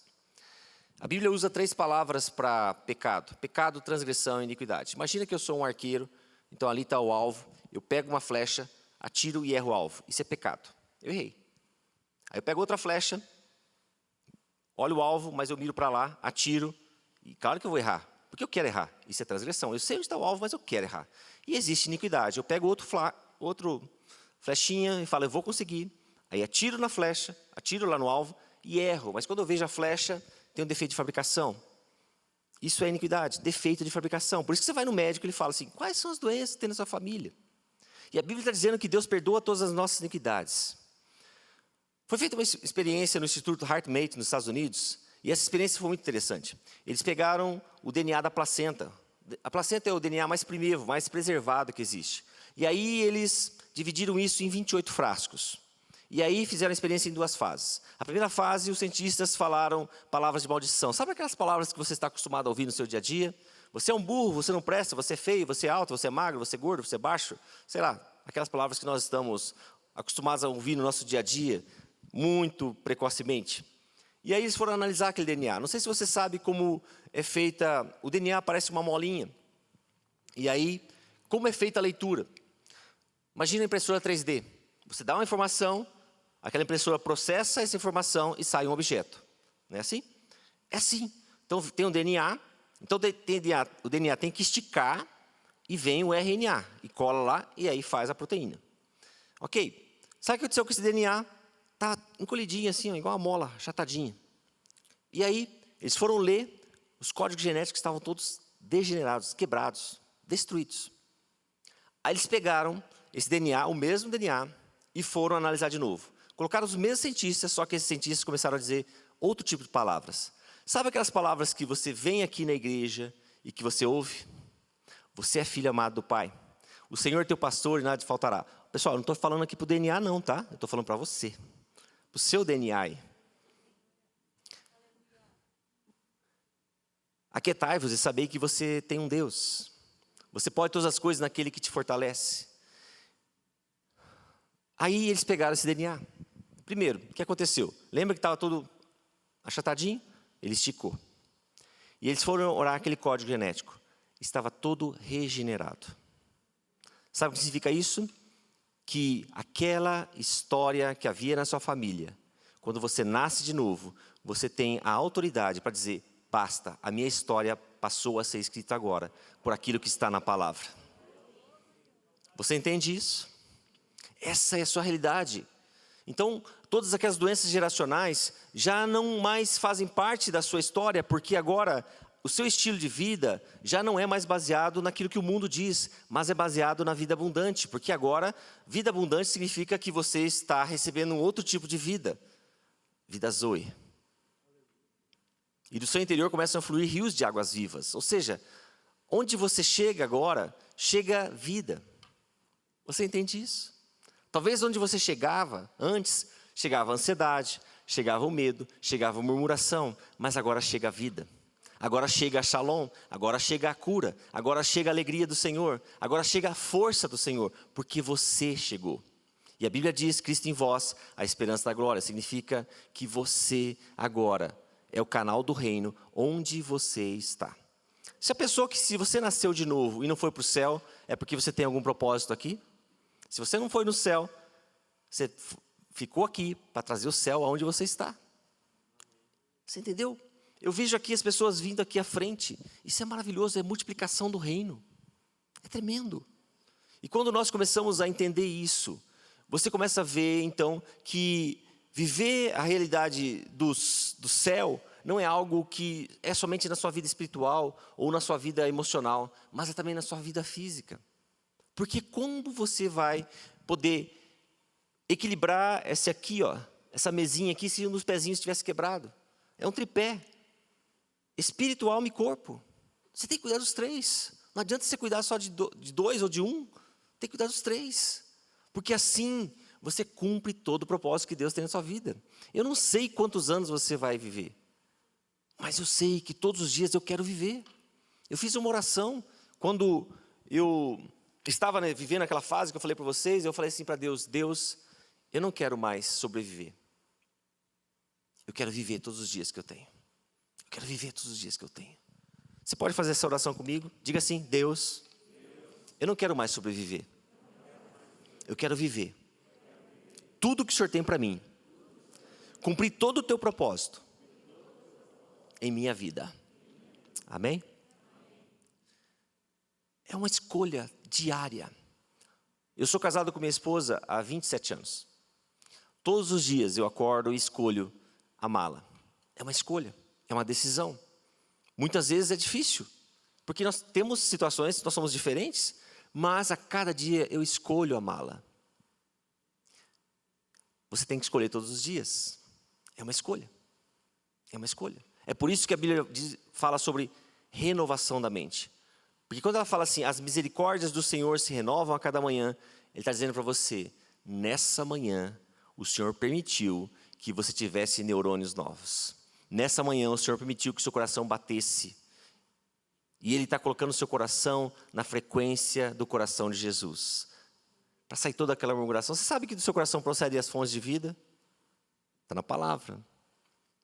A Bíblia usa 3 palavras para pecado. Pecado, transgressão e iniquidade. Imagina que eu sou um arqueiro, então ali está o alvo, eu pego uma flecha, atiro e erro o alvo. Isso é pecado. Eu errei. Aí eu pego outra flecha, olho o alvo, mas eu miro para lá, atiro, e claro que eu vou errar. Porque eu quero errar. Isso é transgressão. Eu sei onde está o alvo, mas eu quero errar. E existe iniquidade. Eu pego outro flechinha e falo, eu vou conseguir. Aí atiro na flecha, atiro lá no alvo e erro. Mas quando eu vejo a flecha, tem um defeito de fabricação. Isso é iniquidade, defeito de fabricação. Por isso que você vai no médico e ele fala assim, quais são as doenças que tem na sua família? E a Bíblia está dizendo que Deus perdoa todas as nossas iniquidades. Foi feita uma experiência no Instituto HeartMate, nos Estados Unidos, E essa experiência foi muito interessante. Eles pegaram o DNA da placenta. A placenta é o DNA mais primitivo, mais preservado que existe. E aí eles dividiram isso em 28 frascos. E aí fizeram a experiência em 2 fases. A primeira fase, os cientistas falaram palavras de maldição. Sabe aquelas palavras que você está acostumado a ouvir no seu dia a dia? Você é um burro, você não presta, você é feio, você é alto, você é magro, você é gordo, você é baixo. Sei lá, aquelas palavras que nós estamos acostumados a ouvir no nosso dia a dia, muito precocemente. E aí eles foram analisar aquele DNA. Não sei se você sabe como é feita, o DNA parece uma molinha. E aí, como é feita a leitura? Imagina a impressora 3D. Você dá uma informação, aquela impressora processa essa informação e sai um objeto. Não é assim? É assim. Então tem um DNA, então o DNA tem que esticar e vem o RNA e cola lá e aí faz a proteína. Ok. Sabe o que aconteceu com esse DNA? Está encolhidinho assim, ó, igual uma mola, achatadinha. E aí eles foram ler, os códigos genéticos estavam todos degenerados, quebrados, destruídos. Aí eles pegaram esse DNA, o mesmo DNA, e foram analisar de novo. Colocaram os mesmos cientistas, só que esses cientistas começaram a dizer outro tipo de palavras. Sabe aquelas palavras que você vem aqui na igreja e que você ouve? Você é filho amado do Pai. O Senhor é teu pastor e nada te faltará. Pessoal, eu não estou falando aqui para o DNA não, tá? Eu estou falando para você. Para o seu DNA aí. Aquietai-vos e sabei que você tem um Deus. Você pode todas as coisas naquele que te fortalece. Aí eles pegaram esse DNA. Primeiro, o que aconteceu? Lembra que estava todo achatadinho? Ele esticou. E eles foram orar aquele código genético. Estava todo regenerado. Sabe o que significa isso? Que aquela história que havia na sua família, quando você nasce de novo, você tem a autoridade para dizer, basta, a minha história passou a ser escrita agora, por aquilo que está na palavra. Você entende isso? Essa é a sua realidade. Então, todas aquelas doenças geracionais já não mais fazem parte da sua história, porque agora o seu estilo de vida já não é mais baseado naquilo que o mundo diz, mas é baseado na vida abundante, porque agora, vida abundante significa que você está recebendo um outro tipo de vida, vida Zoe. E do seu interior começam a fluir rios de águas vivas, ou seja, onde você chega agora, chega vida. Você entende isso? Talvez onde você chegava antes, chegava a ansiedade, chegava o medo, chegava a murmuração, mas agora chega a vida. Agora chega a shalom, agora chega a cura, agora chega a alegria do Senhor, agora chega a força do Senhor, porque você chegou. E a Bíblia diz, Cristo em vós, a esperança da glória, significa que você agora é o canal do reino onde você está. Se a pessoa que se você nasceu de novo e não foi para o céu, é porque você tem algum propósito aqui? Se você não foi no céu, você ficou aqui para trazer o céu aonde você está. Você entendeu? Eu vejo aqui as pessoas vindo aqui à frente. Isso é maravilhoso, é multiplicação do reino. É tremendo. E quando nós começamos a entender isso, você começa a ver então que viver a realidade do céu não é algo que é somente na sua vida espiritual ou na sua vida emocional, mas é também na sua vida física. Porque como você vai poder equilibrar esse aqui, ó, essa mesinha aqui, se um dos pezinhos tivesse quebrado? É um tripé. Espírito, alma e corpo. Você tem que cuidar dos 3. Não adianta você cuidar só de 2 ou de 1. Tem que cuidar dos 3. Porque assim você cumpre todo o propósito que Deus tem na sua vida. Eu não sei quantos anos você vai viver. Mas eu sei que todos os dias eu quero viver. Eu fiz uma oração quando eu estava vivendo aquela fase que eu falei para vocês. Eu falei assim para Deus, Deus, eu não quero mais sobreviver. Eu quero viver todos os dias que eu tenho. Eu quero viver todos os dias que eu tenho. Você pode fazer essa oração comigo? Diga assim, Deus, eu não quero mais sobreviver. Eu quero viver. Tudo que o Senhor tem para mim. Cumprir todo o teu propósito em minha vida. Amém? É uma escolha diária. Eu sou casado com minha esposa há 27 anos. Todos os dias eu acordo e escolho amá-la. É uma escolha, é uma decisão. Muitas vezes é difícil, porque nós temos situações, nós somos diferentes, mas a cada dia eu escolho amá-la. Você tem que escolher todos os dias. É uma escolha. É uma escolha. É por isso que a Bíblia fala sobre renovação da mente. Porque quando ela fala assim, as misericórdias do Senhor se renovam a cada manhã, Ele está dizendo para você, nessa manhã, o Senhor permitiu que você tivesse neurônios novos. Nessa manhã, o Senhor permitiu que o seu coração batesse. E Ele está colocando o seu coração na frequência do coração de Jesus. Para sair toda aquela murmuração. Você sabe que do seu coração procedem as fontes de vida? Está na palavra.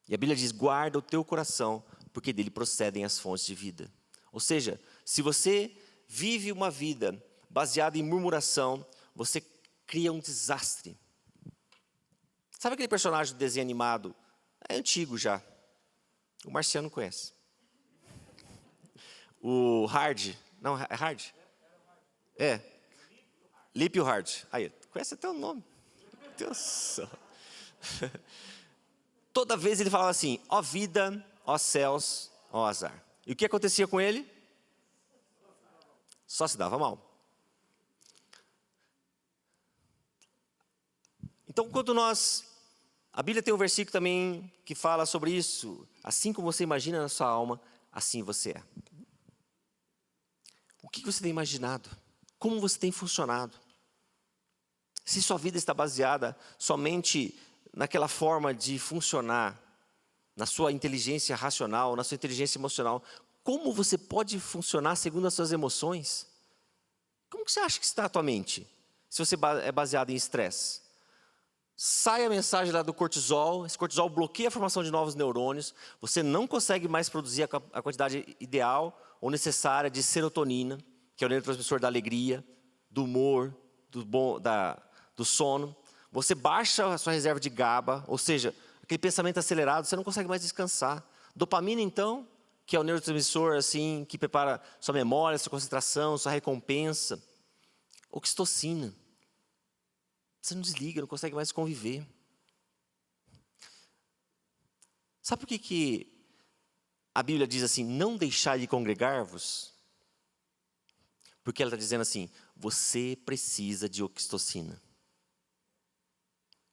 E a Bíblia diz, guarda o teu coração, porque dele procedem as fontes de vida. Ou seja, se você vive uma vida baseada em murmuração, você cria um desastre. Sabe aquele personagem do desenho animado? É antigo já. O Marciano conhece. O Hard. Não, é Hard? É. Lip e o Hard. Aí, conhece até o nome. Meu Deus do céu. Toda vez ele falava assim, ó vida, ó céus, ó azar. E o que acontecia com ele? Só se dava mal. Então, quando a Bíblia tem um versículo também que fala sobre isso. Assim como você imagina na sua alma, assim você é. O que você tem imaginado? Como você tem funcionado? Se sua vida está baseada somente naquela forma de funcionar, na sua inteligência racional, na sua inteligência emocional, como você pode funcionar segundo as suas emoções? Como que você acha que está a tua mente, se você é baseado em estresse? Sai a mensagem lá do cortisol, esse cortisol bloqueia a formação de novos neurônios, você não consegue mais produzir a quantidade ideal ou necessária de serotonina, que é o neurotransmissor da alegria, do humor, do sono. Você baixa a sua reserva de GABA, ou seja, aquele pensamento acelerado, você não consegue mais descansar. Dopamina, então, que é o neurotransmissor assim, que prepara sua memória, sua concentração, sua recompensa. Oxitocina. Você não desliga, não consegue mais conviver. Sabe por que a Bíblia diz assim, não deixar de congregar-vos? Porque ela está dizendo assim, você precisa de oxitocina.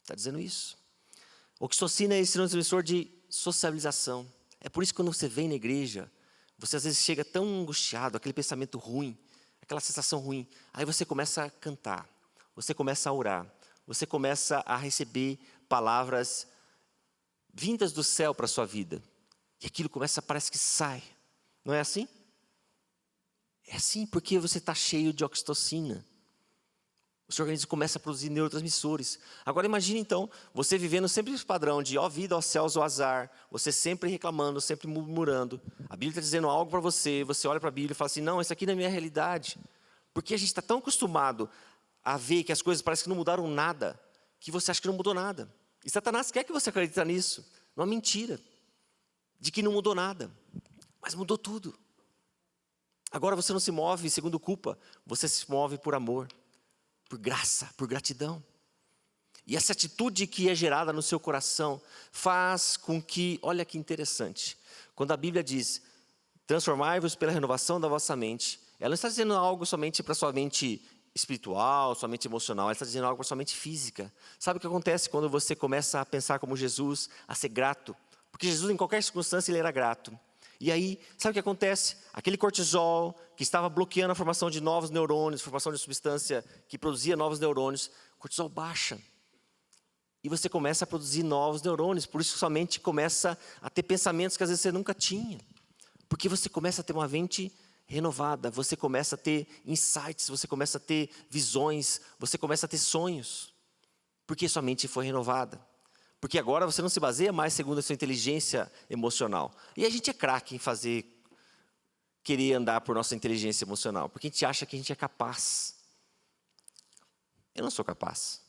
Está dizendo isso. Oxitocina é esse neurotransmissor de socialização. É por isso que quando você vem na igreja, você às vezes chega tão angustiado, aquele pensamento ruim, aquela sensação ruim. Aí você começa a cantar, você começa a orar, você começa a receber palavras vindas do céu para a sua vida. E aquilo parece que sai. Não é assim? É assim porque você está cheio de oxitocina. O seu organismo começa a produzir neurotransmissores. Agora imagine então, você vivendo sempre esse padrão de ó vida, ó céus, ó azar. Você sempre reclamando, sempre murmurando. A Bíblia está dizendo algo para você, você olha para a Bíblia e fala assim, não, isso aqui não é minha realidade. Porque a gente está tão acostumado a ver que as coisas parecem que não mudaram nada, que você acha que não mudou nada. E Satanás quer que você acredite nisso. Uma mentira, de que não mudou nada. Mas mudou tudo. Agora você não se move segundo culpa, você se move por amor. Por graça, por gratidão. E essa atitude que é gerada no seu coração faz com que, olha que interessante, quando a Bíblia diz, transformai-vos pela renovação da vossa mente, ela não está dizendo algo somente para sua mente espiritual, sua mente emocional, ela está dizendo algo para sua mente física. Sabe o que acontece quando você começa a pensar como Jesus, a ser grato? Porque Jesus em qualquer circunstância ele era grato. E aí, sabe o que acontece? Aquele cortisol que estava bloqueando a formação de novos neurônios, formação de substância que produzia novos neurônios, o cortisol baixa. E você começa a produzir novos neurônios, por isso sua mente começa a ter pensamentos que às vezes você nunca tinha. Porque você começa a ter uma mente renovada, você começa a ter insights, você começa a ter visões, você começa a ter sonhos. Porque sua mente foi renovada. Porque agora você não se baseia mais segundo a sua inteligência emocional. E a gente é craque em querer andar por nossa inteligência emocional. Porque a gente acha que a gente é capaz. Eu não sou capaz.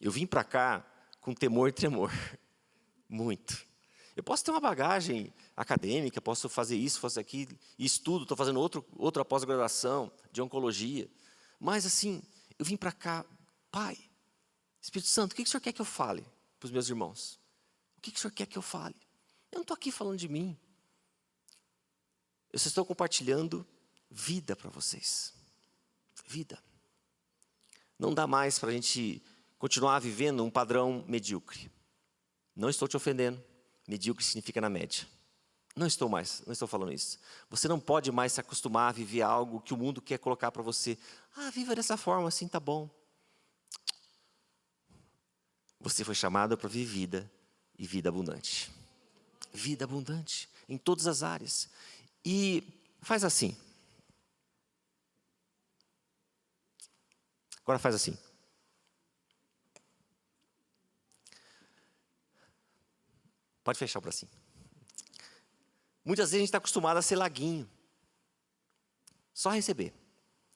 Eu vim para cá com temor e tremor. Muito. Eu posso ter uma bagagem acadêmica, posso fazer isso, fazer aquilo, e estudo, estou fazendo outra pós-graduação de oncologia. Mas assim, eu vim para cá, Pai, Espírito Santo, o que o Senhor quer que eu fale para os meus irmãos? O que o Senhor quer que eu fale? Eu não estou aqui falando de mim. Eu só estou compartilhando vida para vocês. Vida. Não dá mais para a gente continuar vivendo um padrão medíocre. Não estou te ofendendo. Medíocre significa na média. Não estou falando isso. Você não pode mais se acostumar a viver algo que o mundo quer colocar para você. Viva dessa forma, assim tá bom. Você foi chamado para viver vida e vida abundante. Vida abundante, em todas as áreas. E faz assim. Agora faz assim. Pode fechar o bracinho. Muitas vezes a gente está acostumado a ser laguinho. Só receber.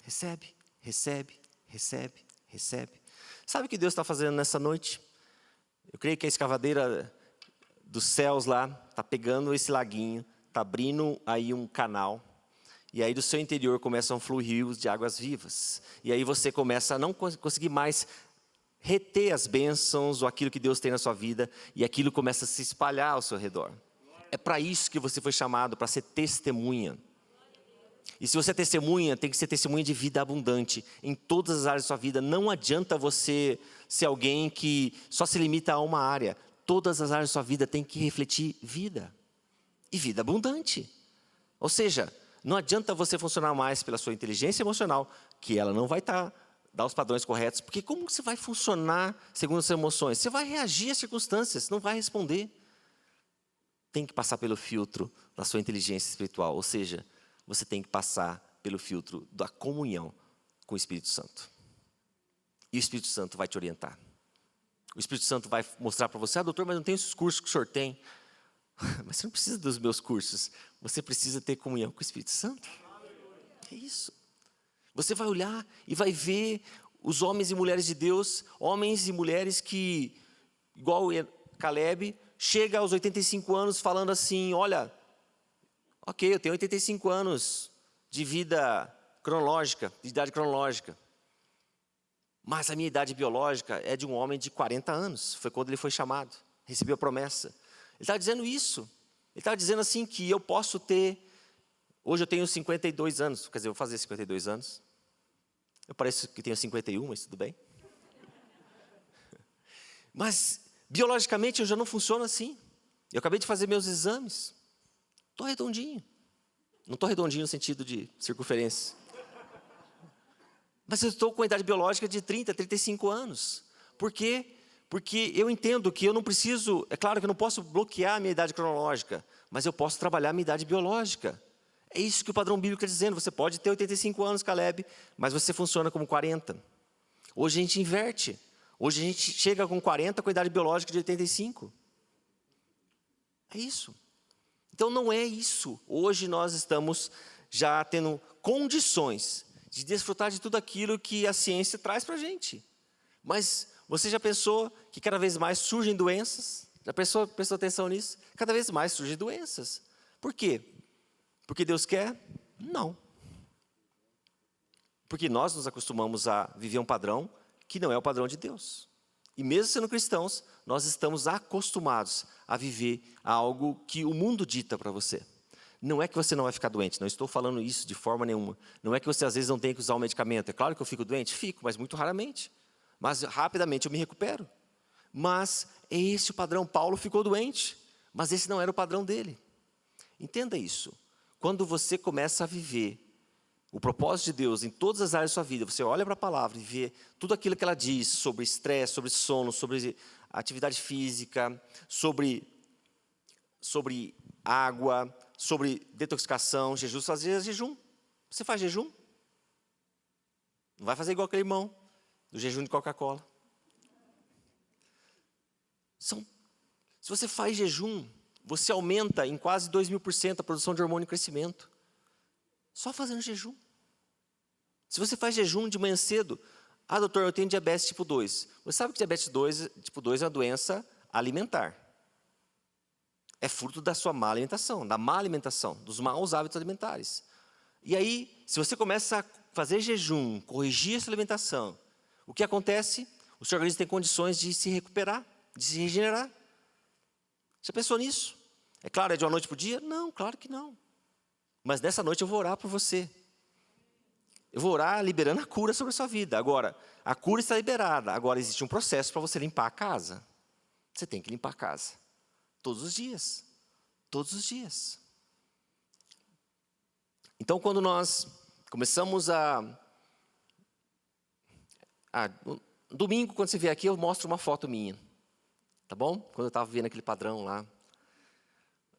Recebe, recebe, recebe, recebe. Sabe o que Deus está fazendo nessa noite? Eu creio que a escavadeira dos céus lá está pegando esse laguinho, está abrindo aí um canal. E aí do seu interior começam a fluir rios de águas vivas. E aí você começa a não conseguir mais reter as bênçãos ou aquilo que Deus tem na sua vida. E aquilo começa a se espalhar ao seu redor. É para isso que você foi chamado, para ser testemunha. E se você é testemunha, tem que ser testemunha de vida abundante. Em todas as áreas da sua vida. Não adianta você ser alguém que só se limita a uma área. Todas as áreas da sua vida tem que refletir vida. E vida abundante. Ou seja, não adianta você funcionar mais pela sua inteligência emocional, que ela não vai dar os padrões corretos. Porque como você vai funcionar segundo as suas emoções? Você vai reagir às circunstâncias, não vai responder. Tem que passar pelo filtro da sua inteligência espiritual. Ou seja, você tem que passar pelo filtro da comunhão com o Espírito Santo. E o Espírito Santo vai te orientar. O Espírito Santo vai mostrar para você, doutor, mas não tem esses cursos que o senhor tem. Mas você não precisa dos meus cursos. Você precisa ter comunhão com o Espírito Santo. É isso. Você vai olhar e vai ver os homens e mulheres de Deus, homens e mulheres que, igual Caleb, chega aos 85 anos falando assim, olha, ok, eu tenho 85 anos de vida cronológica, de idade cronológica. Mas a minha idade biológica é de um homem de 40 anos. Foi quando ele foi chamado, recebeu a promessa. Ele estava dizendo isso. Ele estava dizendo assim que eu posso ter... Hoje eu tenho 52 anos, quer dizer, eu vou fazer 52 anos. Eu pareço que tenho 51, mas tudo bem. Mas, biologicamente, eu já não funciono assim. Eu acabei de fazer meus exames. Estou redondinho. Não estou redondinho no sentido de circunferência. Mas eu estou com a idade biológica de 30, 35 anos. Por quê? Porque eu entendo que eu não preciso... É claro que eu não posso bloquear a minha idade cronológica, mas eu posso trabalhar a minha idade biológica. É isso que o padrão bíblico está dizendo. Você pode ter 85 anos, Caleb, mas você funciona como 40. Hoje a gente inverte. Hoje a gente chega com 40 com a idade biológica de 85. É isso. Então não é isso. Hoje nós estamos já tendo condições de desfrutar de tudo aquilo que a ciência traz para a gente. Mas você já pensou que cada vez mais surgem doenças? Já prestou atenção nisso? Cada vez mais surgem doenças. Por quê? Porque Deus quer? Não. Porque nós nos acostumamos a viver um padrão que não é o padrão de Deus. E mesmo sendo cristãos, nós estamos acostumados a viver algo que o mundo dita para você. Não é que você não vai ficar doente, não estou falando isso de forma nenhuma. Não é que você às vezes não tem que usar um medicamento. É claro que eu fico doente? Fico, mas muito raramente. Mas rapidamente eu me recupero. Mas é esse o padrão. Paulo ficou doente, mas esse não era o padrão dele. Entenda isso. Quando você começa a viver o propósito de Deus em todas as áreas da sua vida, você olha para a palavra e vê tudo aquilo que ela diz sobre estresse, sobre sono, sobre atividade física, sobre água, sobre detoxicação. Jesus fazia jejum. Você faz jejum? Não vai fazer igual aquele irmão do jejum de Coca-Cola. Se você faz jejum, você aumenta em quase 2.000% a produção de hormônio em crescimento. Só fazendo jejum. Se você faz jejum de manhã cedo, doutor, eu tenho diabetes tipo 2. Você sabe que diabetes tipo 2 é uma doença alimentar. É fruto da sua má alimentação, da má alimentação, dos maus hábitos alimentares. E aí, se você começa a fazer jejum, corrigir essa alimentação, o que acontece? O seu organismo tem condições de se recuperar, de se regenerar. Já pensou nisso? É claro, é de uma noite para o dia? Não, claro que não. Mas nessa noite eu vou orar por você. Eu vou orar liberando a cura sobre a sua vida. Agora, a cura está liberada. Agora existe um processo para você limpar a casa. Você tem que limpar a casa. Todos os dias. Todos os dias. Então, quando nós começamos no domingo, quando você vier aqui, eu mostro uma foto minha. Tá bom? Quando eu estava vendo aquele padrão lá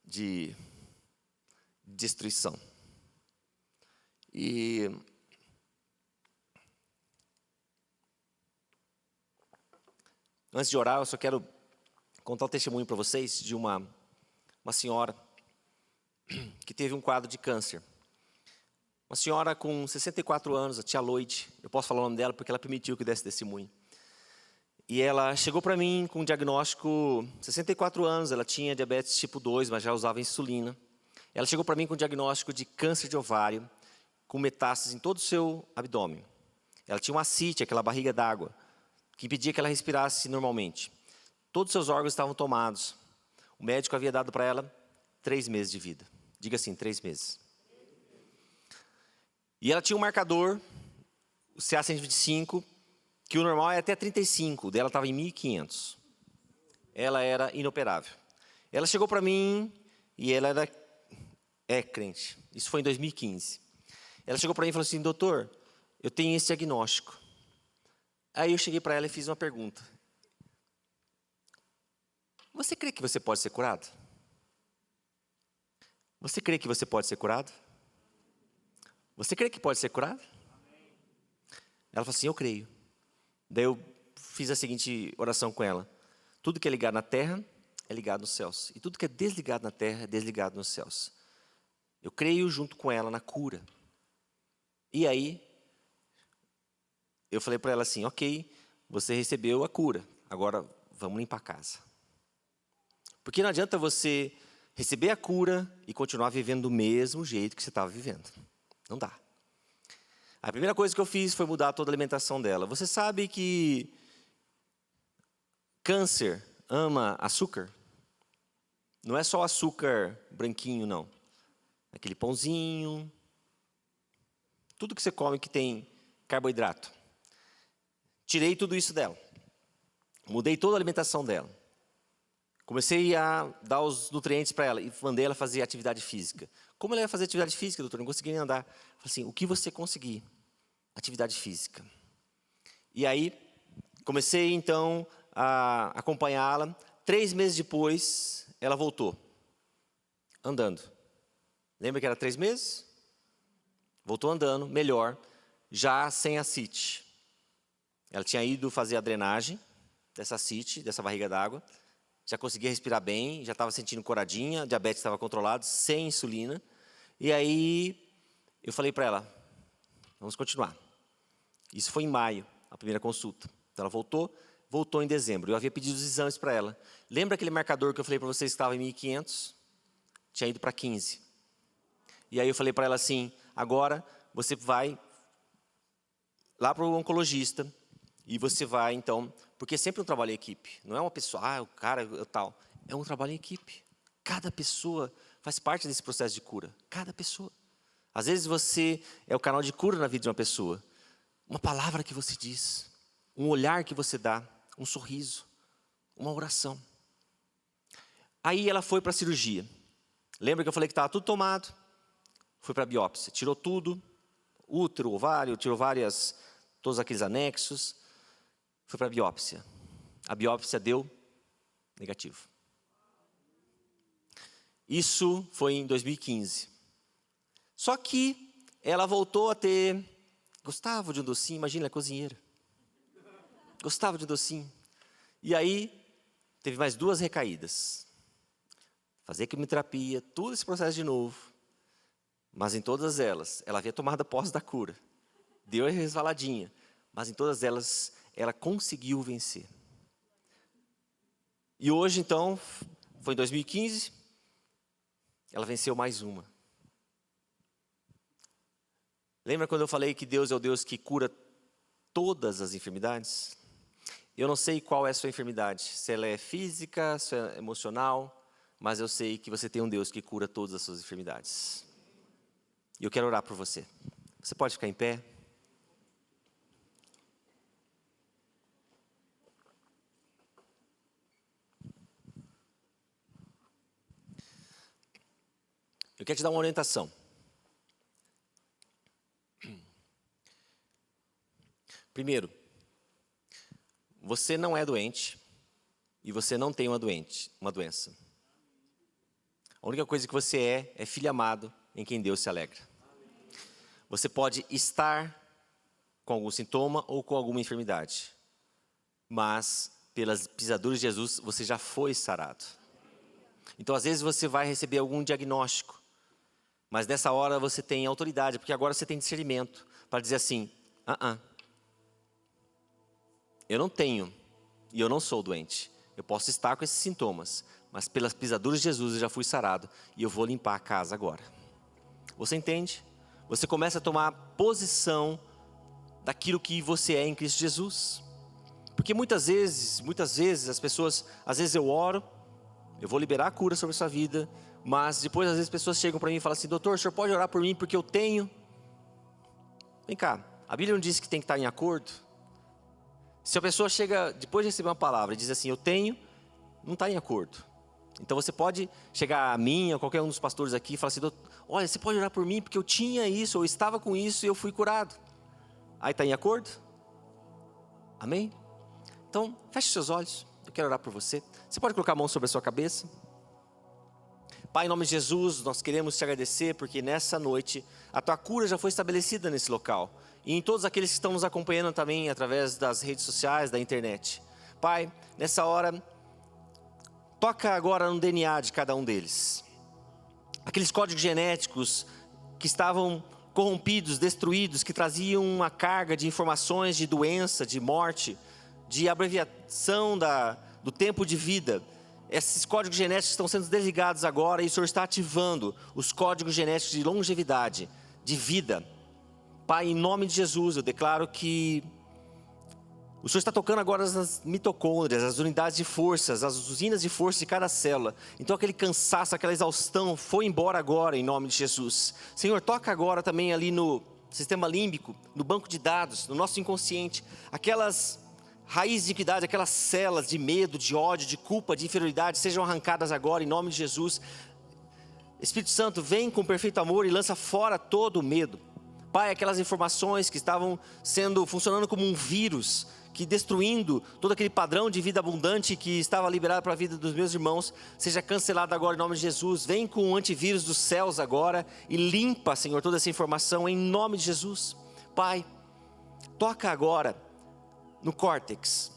de destruição. E antes de orar, eu só quero contar um testemunho para vocês de uma senhora que teve um quadro de câncer. Uma senhora com 64 anos, a tia Loide. Eu posso falar o nome dela porque ela permitiu que desse testemunho. E ela chegou para mim com um diagnóstico, 64 anos, ela tinha diabetes tipo 2, mas já usava insulina. Ela chegou para mim com um diagnóstico de câncer de ovário, com metástases em todo o seu abdômen. Ela tinha uma ascite, aquela barriga d'água, que impedia que ela respirasse normalmente. Todos os seus órgãos estavam tomados. O médico havia dado para ela 3 meses de vida. Diga assim, 3 meses. E ela tinha um marcador, o CA-125, que o normal é até 35, dela estava em 1.500. Ela era inoperável. Ela chegou para mim e ela é crente. Isso foi em 2015. Ela chegou para mim e falou assim, doutor, eu tenho esse diagnóstico. Aí eu cheguei para ela e fiz uma pergunta. Você crê que você pode ser curado? Você crê que você pode ser curado? Você crê que pode ser curado? Ela falou assim, eu creio. Daí eu fiz a seguinte oração com ela. Tudo que é ligado na terra é ligado nos céus. E tudo que é desligado na terra é desligado nos céus. Eu creio junto com ela na cura. E aí, eu falei para ela assim, ok, você recebeu a cura. Agora, vamos limpar a casa. Porque não adianta você receber a cura e continuar vivendo do mesmo jeito que você estava vivendo. Não dá. A primeira coisa que eu fiz foi mudar toda a alimentação dela. Você sabe que câncer ama açúcar? Não é só açúcar branquinho, não. Aquele pãozinho, tudo que você come que tem carboidrato. Tirei tudo isso dela. Mudei toda a alimentação dela. Comecei a dar os nutrientes para ela e mandei ela fazer atividade física. Como ela ia fazer atividade física, doutor? Não conseguia nem andar. Falei assim, o que você conseguir? Atividade física. E aí, comecei então a acompanhá-la. 3 meses depois, ela voltou, andando. Lembra que era 3 meses? Voltou andando, melhor, já sem ascite. Ela tinha ido fazer a drenagem dessa ascite, dessa barriga d'água. Já conseguia respirar bem, já estava sentindo coradinha, a diabetes estava controlado, sem insulina. E aí, eu falei para ela, vamos continuar. Isso foi em maio, a primeira consulta. Então ela voltou em dezembro. Eu havia pedido os exames para ela. Lembra aquele marcador que eu falei para vocês que estava em 1.500? Tinha ido para 15. E aí eu falei para ela assim, agora você vai lá para o oncologista e você vai então, porque é sempre um trabalho em equipe. Não é uma pessoa, o cara, tal. É um trabalho em equipe. Cada pessoa faz parte desse processo de cura. Cada pessoa. Às vezes você é o canal de cura na vida de uma pessoa. Uma palavra que você diz, um olhar que você dá, um sorriso, uma oração. Aí ela foi para a cirurgia. Lembra que eu falei que estava tudo tomado? Foi para a biópsia. Tirou tudo, útero, ovário, tirou todos aqueles anexos. Foi para a biópsia. A biópsia deu negativo. Isso foi em 2015. Só que ela voltou a ter... Gostava de um docinho, imagina, ela é cozinheira. Gostava de um docinho. E aí, teve mais 2 recaídas. Fazer quimioterapia, todo esse processo de novo. Mas em todas elas, ela havia tomado a posse da cura. Deu a resvaladinha. Mas em todas elas, ela conseguiu vencer. E hoje, então, foi em 2015, ela venceu mais uma. Lembra quando eu falei que Deus é o Deus que cura todas as enfermidades? Eu não sei qual é a sua enfermidade, se ela é física, se é emocional, mas eu sei que você tem um Deus que cura todas as suas enfermidades. E eu quero orar por você. Você pode ficar em pé? Eu quero te dar uma orientação. Primeiro, você não é doente e você não tem uma doença. A única coisa que você é filho amado em quem Deus se alegra. Você pode estar com algum sintoma ou com alguma enfermidade, mas pelas pisaduras de Jesus você já foi sarado. Então às vezes você vai receber algum diagnóstico, mas nessa hora você tem autoridade, porque agora você tem discernimento para dizer assim, eu não tenho e eu não sou doente. Eu posso estar com esses sintomas, mas pelas pisaduras de Jesus eu já fui sarado e eu vou limpar a casa agora. Você entende? Você começa a tomar posição daquilo que você é em Cristo Jesus. Porque muitas vezes as pessoas, às vezes eu oro, eu vou liberar a cura sobre a sua vida, mas depois às vezes as pessoas chegam para mim e falam assim, doutor, o senhor pode orar por mim porque eu tenho? Vem cá, a Bíblia não diz que tem que estar em acordo? Se a pessoa chega, depois de receber uma palavra, e diz assim, eu tenho, não está em acordo. Então você pode chegar a mim, ou qualquer um dos pastores aqui, e falar assim, olha, você pode orar por mim, porque eu tinha isso, ou estava com isso, e eu fui curado. Aí está em acordo? Amém? Então, feche seus olhos, eu quero orar por você. Você pode colocar a mão sobre a sua cabeça? Pai, em nome de Jesus, nós queremos te agradecer, porque nessa noite, a tua cura já foi estabelecida nesse local. E em todos aqueles que estão nos acompanhando também, através das redes sociais, da internet. Pai, nessa hora, toca agora no DNA de cada um deles. Aqueles códigos genéticos que estavam corrompidos, destruídos, que traziam uma carga de informações de doença, de morte, de abreviação do tempo de vida. Esses códigos genéticos estão sendo desligados agora e o Senhor está ativando os códigos genéticos de longevidade, de vida. Pai, em nome de Jesus, eu declaro que o Senhor está tocando agora nas mitocôndrias, as unidades de forças, as usinas de força de cada célula. Então aquele cansaço, aquela exaustão foi embora agora em nome de Jesus. Senhor, toca agora também ali no sistema límbico, no banco de dados, no nosso inconsciente. Aquelas raízes de iniquidade, aquelas células de medo, de ódio, de culpa, de inferioridade, sejam arrancadas agora em nome de Jesus. Espírito Santo, vem com perfeito amor e lança fora todo o medo. Pai, aquelas informações que estavam funcionando como um vírus, que destruindo todo aquele padrão de vida abundante que estava liberado para a vida dos meus irmãos, seja cancelado agora em nome de Jesus. Vem com o antivírus dos céus agora e limpa, Senhor, toda essa informação em nome de Jesus. Pai, toca agora no córtex.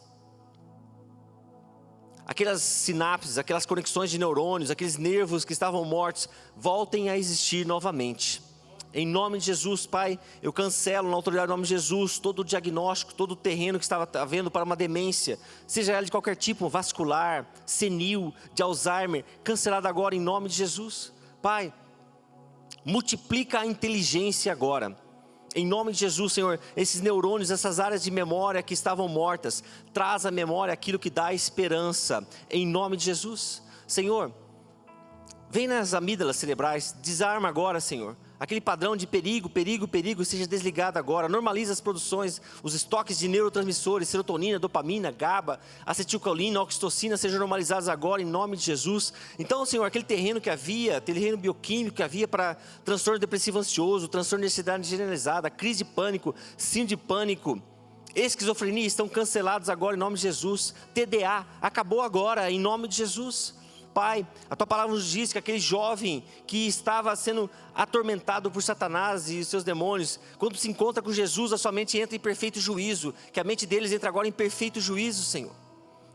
Aquelas sinapses, aquelas conexões de neurônios, aqueles nervos que estavam mortos, voltem a existir novamente. Em nome de Jesus, Pai, eu cancelo na autoridade do nome de Jesus todo o diagnóstico, todo o terreno que estava havendo para uma demência, seja ela de qualquer tipo, vascular, senil, de Alzheimer, cancelado agora em nome de Jesus. Pai, multiplica a inteligência agora. Em nome de Jesus, Senhor, esses neurônios, essas áreas de memória que estavam mortas, traz à memória aquilo que dá esperança, em nome de Jesus. Senhor, vem nas amígdalas cerebrais, desarma agora, Senhor. Aquele padrão de perigo, seja desligado agora. Normaliza as produções, os estoques de neurotransmissores, serotonina, dopamina, GABA, acetilcolina, oxitocina, sejam normalizados agora em nome de Jesus. Então, Senhor, aquele terreno que havia, terreno bioquímico que havia para transtorno depressivo ansioso, transtorno de ansiedade generalizada, crise de pânico, síndrome de pânico, esquizofrenia, estão cancelados agora em nome de Jesus. TDA, acabou agora em nome de Jesus. Pai, a tua palavra nos diz que aquele jovem que estava sendo atormentado por Satanás e seus demônios, quando se encontra com Jesus, a sua mente entra em perfeito juízo, que a mente deles entra agora em perfeito juízo, Senhor.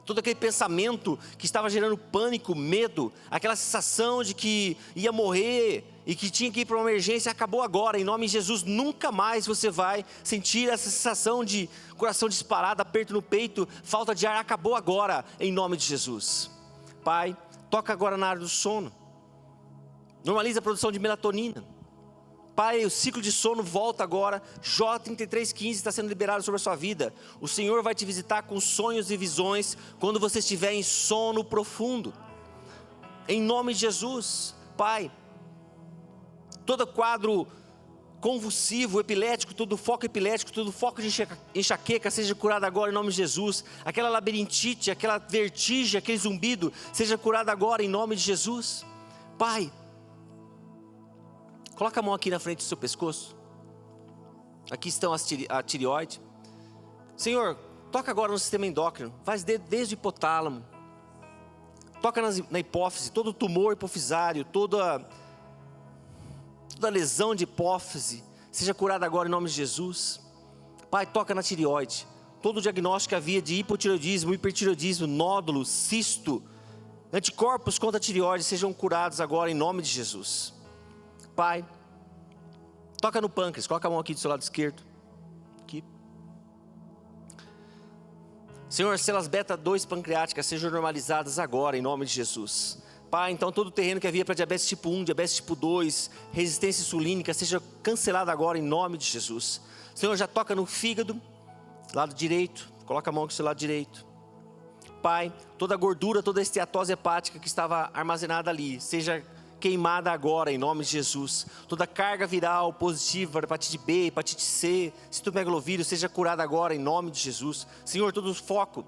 Todo aquele pensamento que estava gerando pânico, medo, aquela sensação de que ia morrer e que tinha que ir para uma emergência, acabou agora, em nome de Jesus. Nunca mais você vai sentir essa sensação de coração disparado, aperto no peito, falta de ar, acabou agora, em nome de Jesus. Pai, toca agora na área do sono. Normaliza a produção de melatonina. Pai, o ciclo de sono volta agora. J3315 está sendo liberado sobre a sua vida. O Senhor vai te visitar com sonhos e visões quando você estiver em sono profundo. Em nome de Jesus. Pai, todo quadro convulsivo, epilético, todo foco epilético, todo foco de enxaqueca seja curado agora em nome de Jesus. Aquela labirintite, aquela vertigem, aquele zumbido seja curado agora em nome de Jesus. Pai, coloca a mão aqui na frente do seu pescoço. Aqui estão a tireoide. Senhor, toca agora no sistema endócrino, faz desde o hipotálamo, toca na hipófise, todo tumor hipofisário, toda lesão de hipófise, seja curada agora em nome de Jesus. Pai, toca na tireoide, todo o diagnóstico que havia de hipotireoidismo, hipertireoidismo, nódulo, cisto, anticorpos contra a tireoide, sejam curados agora em nome de Jesus. Pai, toca no pâncreas, coloca a mão aqui do seu lado esquerdo, aqui. Senhor, células beta-2 pancreáticas sejam normalizadas agora em nome de Jesus. Pai, então todo o terreno que havia para diabetes tipo 1, diabetes tipo 2, resistência insulínica, seja cancelado agora em nome de Jesus. Senhor, já toca no fígado, lado direito, coloca a mão aqui do seu lado direito. Pai, toda a gordura, toda a esteatose hepática que estava armazenada ali, seja queimada agora em nome de Jesus. Toda carga viral positiva, hepatite B, hepatite C, citomegalovírus, seja curada agora em nome de Jesus. Senhor, todo o foco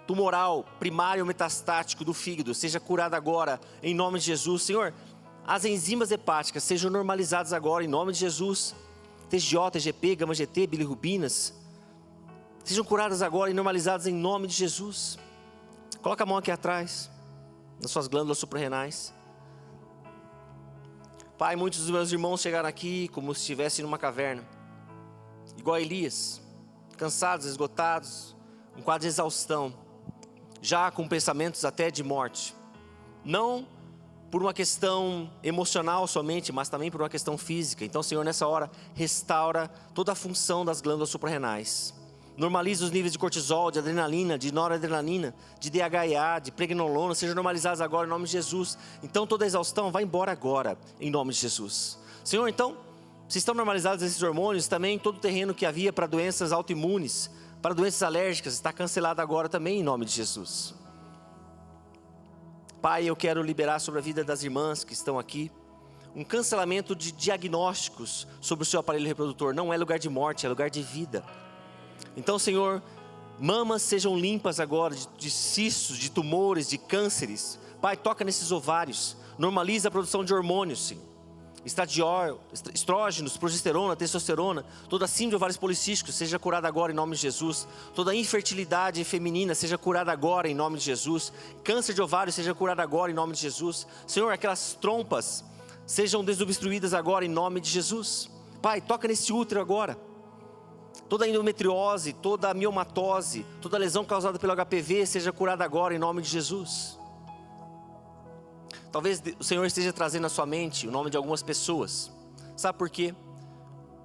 tumoral, primário ou metastático do fígado, seja curado agora em nome de Jesus. Senhor, as enzimas hepáticas sejam normalizadas agora em nome de Jesus. TGO, TGP, gama-GT, bilirrubinas, sejam curadas agora e normalizadas em nome de Jesus. Coloca a mão aqui atrás, nas suas glândulas suprarrenais. Pai, muitos dos meus irmãos chegaram aqui como se estivessem numa caverna, igual a Elias, cansados, esgotados, um quadro de exaustão, já com pensamentos até de morte. Não por uma questão emocional somente, mas também por uma questão física. Então, Senhor, nessa hora, restaura toda a função das glândulas suprarrenais. Normaliza os níveis de cortisol, de adrenalina, de noradrenalina, de DHEA, de pregnenolona, sejam normalizados agora em nome de Jesus. Então, toda a exaustão vai embora agora, em nome de Jesus. Senhor, então, se estão normalizados esses hormônios, também todo o terreno que havia para doenças autoimunes, para doenças alérgicas, está cancelado agora também em nome de Jesus. Pai, eu quero liberar sobre a vida das irmãs que estão aqui um cancelamento de diagnósticos sobre o seu aparelho reprodutor. Não é lugar de morte, é lugar de vida. Então, Senhor, mamas sejam limpas agora de cistos, de tumores, de cânceres. Pai, toca nesses ovários, normaliza a produção de hormônios, Senhor. Estradiol, estrógenos, progesterona, testosterona, toda síndrome de ovários policísticos seja curada agora em nome de Jesus. Toda infertilidade feminina seja curada agora em nome de Jesus. Câncer de ovário seja curado agora em nome de Jesus. Senhor, aquelas trompas sejam desobstruídas agora em nome de Jesus. Pai, toca nesse útero agora. Toda a endometriose, toda a miomatose, toda a lesão causada pelo HPV seja curada agora em nome de Jesus. Talvez o Senhor esteja trazendo à sua mente o nome de algumas pessoas. Sabe por quê?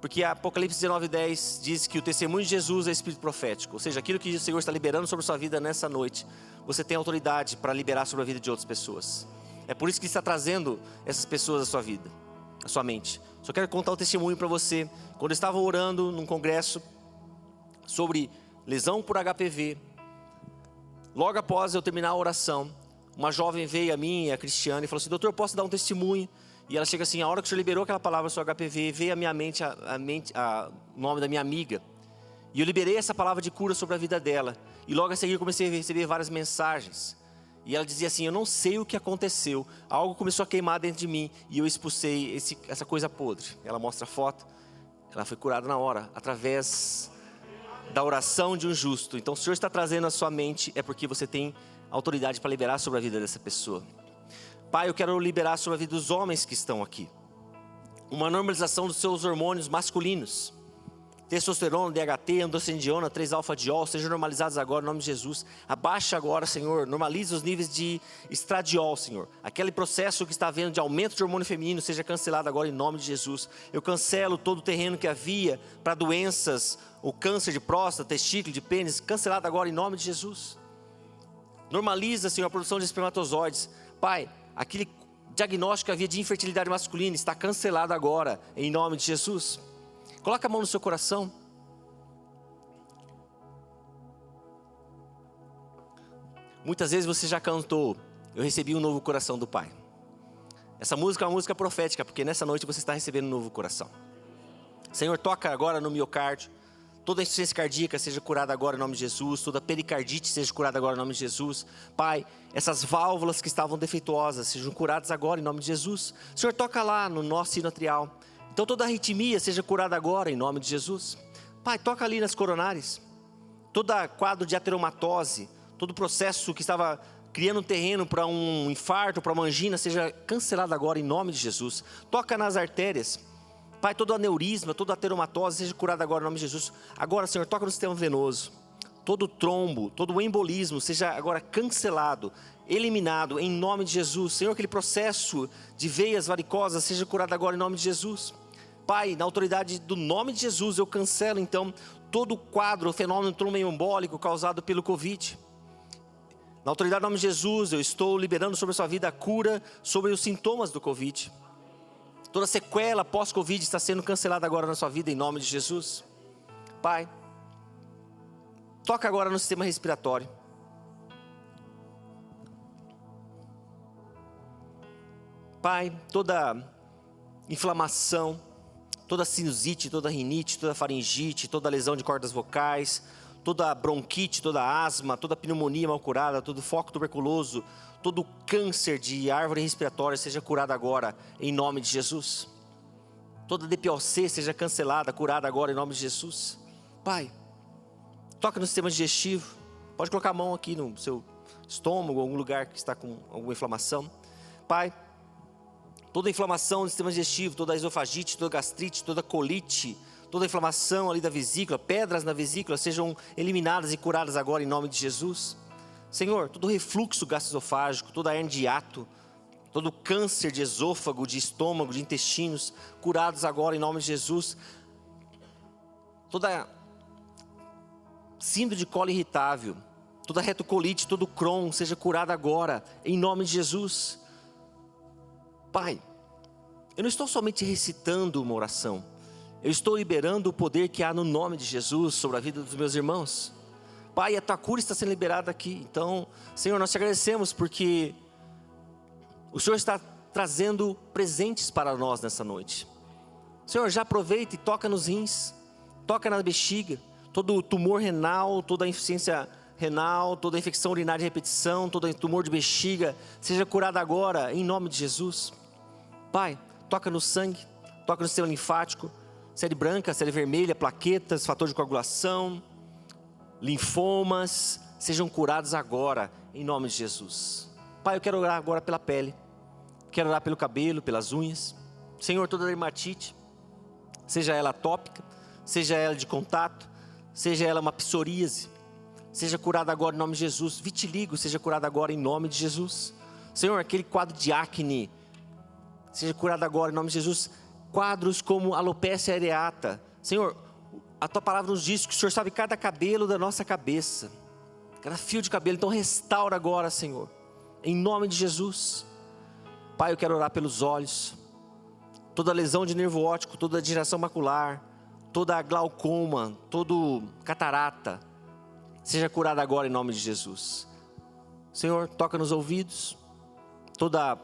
Porque Apocalipse 19:10 diz que o testemunho de Jesus é espírito profético. Ou seja, aquilo que o Senhor está liberando sobre a sua vida nessa noite, você tem autoridade para liberar sobre a vida de outras pessoas. É por isso que Ele está trazendo essas pessoas à sua vida, à sua mente. Só quero contar um testemunho para você. Quando eu estava orando num congresso sobre lesão por HPV, logo após eu terminar a oração, uma jovem veio a mim, a Cristiane, e falou assim: doutor, eu posso dar um testemunho? E ela chega assim: a hora que o senhor liberou aquela palavra sobre HPV, veio à minha mente o nome da minha amiga. E eu liberei essa palavra de cura sobre a vida dela. E logo a seguir eu comecei a receber várias mensagens. E ela dizia assim: eu não sei o que aconteceu, algo começou a queimar dentro de mim e eu expulsei essa coisa podre. Ela mostra a foto, ela foi curada na hora, através da oração de um justo. Então, se o Senhor está trazendo a sua mente, é porque você tem autoridade para liberar sobre a vida dessa pessoa. Pai, eu quero liberar sobre a vida dos homens que estão aqui uma normalização dos seus hormônios masculinos. Testosterona, DHT, androstenediona, 3-alfa-diol, sejam normalizados agora em nome de Jesus. Abaixa agora, Senhor, normaliza os níveis de estradiol, Senhor. Aquele processo que está havendo de aumento de hormônio feminino seja cancelado agora em nome de Jesus. Eu cancelo todo o terreno que havia para doenças, o câncer de próstata, testículo, de pênis, cancelado agora em nome de Jesus. Normaliza, Senhor, a produção de espermatozoides. Pai, aquele diagnóstico que havia de infertilidade masculina está cancelado agora em nome de Jesus. Coloca a mão no seu coração. Muitas vezes você já cantou: eu recebi um novo coração do Pai. Essa música é uma música profética, porque nessa noite você está recebendo um novo coração. Senhor, toca agora no miocárdio. Toda insuficiência cardíaca seja curada agora em nome de Jesus. Toda pericardite seja curada agora em nome de Jesus. Pai, essas válvulas que estavam defeituosas sejam curadas agora em nome de Jesus. Senhor, toca lá no nó sinoatrial. Então toda arritmia seja curada agora em nome de Jesus. Pai, toca ali nas coronárias. Todo quadro de ateromatose, todo processo que estava criando um terreno para um infarto, para uma angina, seja cancelado agora em nome de Jesus. Toca nas artérias. Pai, todo aneurisma, toda ateromatose, seja curado agora em nome de Jesus. Agora, Senhor, toca no sistema venoso. Todo trombo, todo embolismo, seja agora cancelado, eliminado em nome de Jesus. Senhor, aquele processo de veias varicosas, seja curado agora em nome de Jesus. Pai, na autoridade do nome de Jesus, eu cancelo então todo o quadro, o fenômeno tromboembólico causado pelo Covid. Na autoridade do nome de Jesus, eu estou liberando sobre a sua vida a cura sobre os sintomas do Covid. Toda sequela pós-Covid está sendo cancelada agora na sua vida em nome de Jesus. Pai, toca agora no sistema respiratório. Pai, toda inflamação, toda sinusite, toda rinite, toda faringite, toda lesão de cordas vocais, toda bronquite, toda asma, toda pneumonia mal curada, todo foco tuberculoso, todo câncer de árvore respiratória seja curado agora em nome de Jesus. Toda DPOC seja cancelada, curada agora em nome de Jesus. Pai, toca no sistema digestivo. Pode colocar a mão aqui no seu estômago, algum lugar que está com alguma inflamação. Pai, toda inflamação do sistema digestivo, toda esofagite, toda gastrite, toda colite, toda inflamação ali da vesícula, pedras na vesícula, sejam eliminadas e curadas agora em nome de Jesus. Senhor, todo refluxo gastroesofágico, toda hernia de hiato, todo câncer de esôfago, de estômago, de intestinos, curados agora em nome de Jesus. Toda síndrome de colo irritável, toda retocolite, todo Crohn, seja curada agora em nome de Jesus. Pai, eu não estou somente recitando uma oração, eu estou liberando o poder que há no nome de Jesus sobre a vida dos meus irmãos. Pai, a tua cura está sendo liberada aqui. Então, Senhor, nós te agradecemos porque o Senhor está trazendo presentes para nós nessa noite. Senhor, já aproveita e toca nos rins, toca na bexiga, todo tumor renal, toda insuficiência renal, toda infecção urinária de repetição, todo tumor de bexiga, seja curada agora em nome de Jesus. Pai, toca no sangue, toca no sistema linfático, série branca, série vermelha, plaquetas, fator de coagulação, linfomas, sejam curados agora, em nome de Jesus. Pai, eu quero orar agora pela pele, quero orar pelo cabelo, pelas unhas. Senhor, toda dermatite, seja ela atópica, seja ela de contato, seja ela uma psoríase, seja curada agora em nome de Jesus. Vitiligo, seja curada agora em nome de Jesus. Senhor, aquele quadro de acne, seja curado agora em nome de Jesus. Quadros como alopecia areata, Senhor, a tua palavra nos diz que o Senhor sabe cada cabelo da nossa cabeça, cada fio de cabelo. Então restaura agora, Senhor, em nome de Jesus. Pai, eu quero orar pelos olhos, toda lesão de nervo óptico, toda degeneração macular, toda glaucoma, todo catarata, seja curada agora em nome de Jesus. Senhor, toca nos ouvidos, toda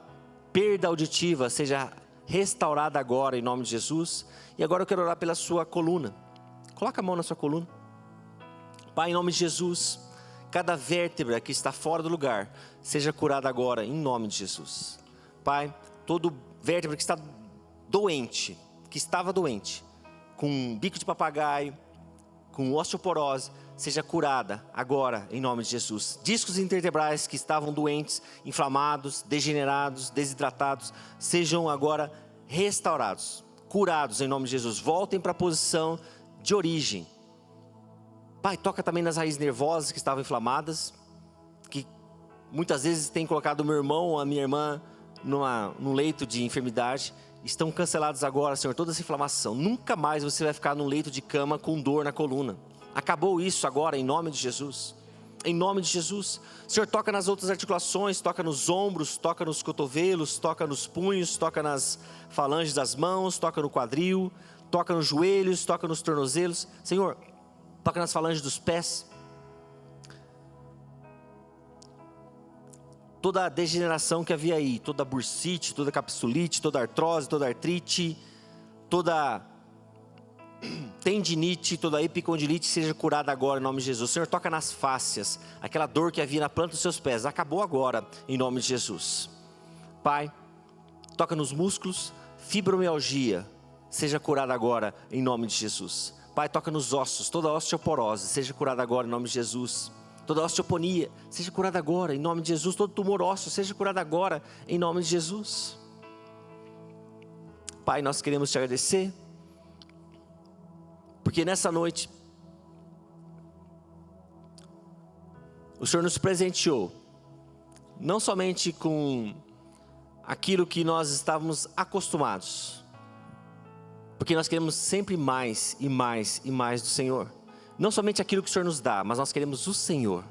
perda auditiva seja restaurada agora em nome de Jesus. E agora eu quero orar pela sua coluna. Coloca a mão na sua coluna. Pai, em nome de Jesus, cada vértebra que está fora do lugar seja curada agora em nome de Jesus. Pai, todo vértebra que está doente, que estava doente, com bico de papagaio, com osteoporose, seja curada agora em nome de Jesus. Discos intervertebrais que estavam doentes, inflamados, degenerados, desidratados, sejam agora restaurados, curados em nome de Jesus. Voltem para a posição de origem. Pai, toca também nas raízes nervosas que estavam inflamadas, que muitas vezes tem colocado o meu irmão ou a minha irmã num leito de enfermidade. Estão cancelados agora, Senhor, toda essa inflamação. Nunca mais você vai ficar num leito de cama com dor na coluna. Acabou isso agora em nome de Jesus. Em nome de Jesus. Senhor, toca nas outras articulações, toca nos ombros, toca nos cotovelos, toca nos punhos, toca nas falanges das mãos, toca no quadril, toca nos joelhos, toca nos tornozelos. Senhor, toca nas falanges dos pés. Toda a degeneração que havia aí, toda a bursite, toda a capsulite, toda a artrose, toda a artrite, toda tendinite, toda a epicondilite seja curada agora em nome de Jesus. Senhor, toca nas fáscias, aquela dor que havia na planta dos seus pés, acabou agora em nome de Jesus. Pai, toca nos músculos, fibromialgia, seja curada agora em nome de Jesus. Pai, toca nos ossos, toda osteoporose seja curada agora em nome de Jesus. Toda osteoponia seja curada agora em nome de Jesus. Todo tumor ósseo seja curado agora em nome de Jesus. Pai, nós queremos te agradecer, porque nessa noite o Senhor nos presenteou, não somente com aquilo que nós estávamos acostumados, porque nós queremos sempre mais e mais e mais do Senhor. Não somente aquilo que o Senhor nos dá, mas nós queremos o Senhor.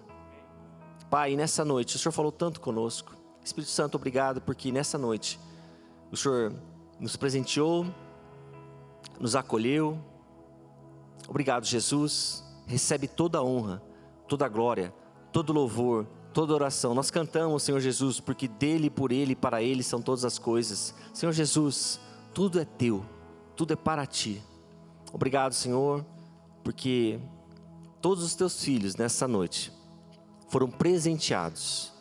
Pai, nessa noite o Senhor falou tanto conosco. Espírito Santo, obrigado, porque nessa noite o Senhor nos presenteou, nos acolheu. Obrigado, Jesus. Recebe toda a honra, toda a glória, todo louvor, toda oração. Nós cantamos, Senhor Jesus, porque dele, por ele e para ele são todas as coisas. Senhor Jesus, tudo é teu, tudo é para ti. Obrigado, Senhor, porque todos os teus filhos nessa noite foram presenteados.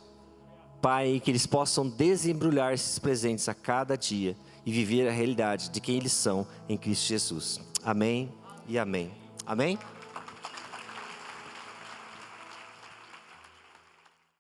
Pai, que eles possam desembrulhar esses presentes a cada dia e viver a realidade de quem eles são em Cristo Jesus. Amém e amém. Amém?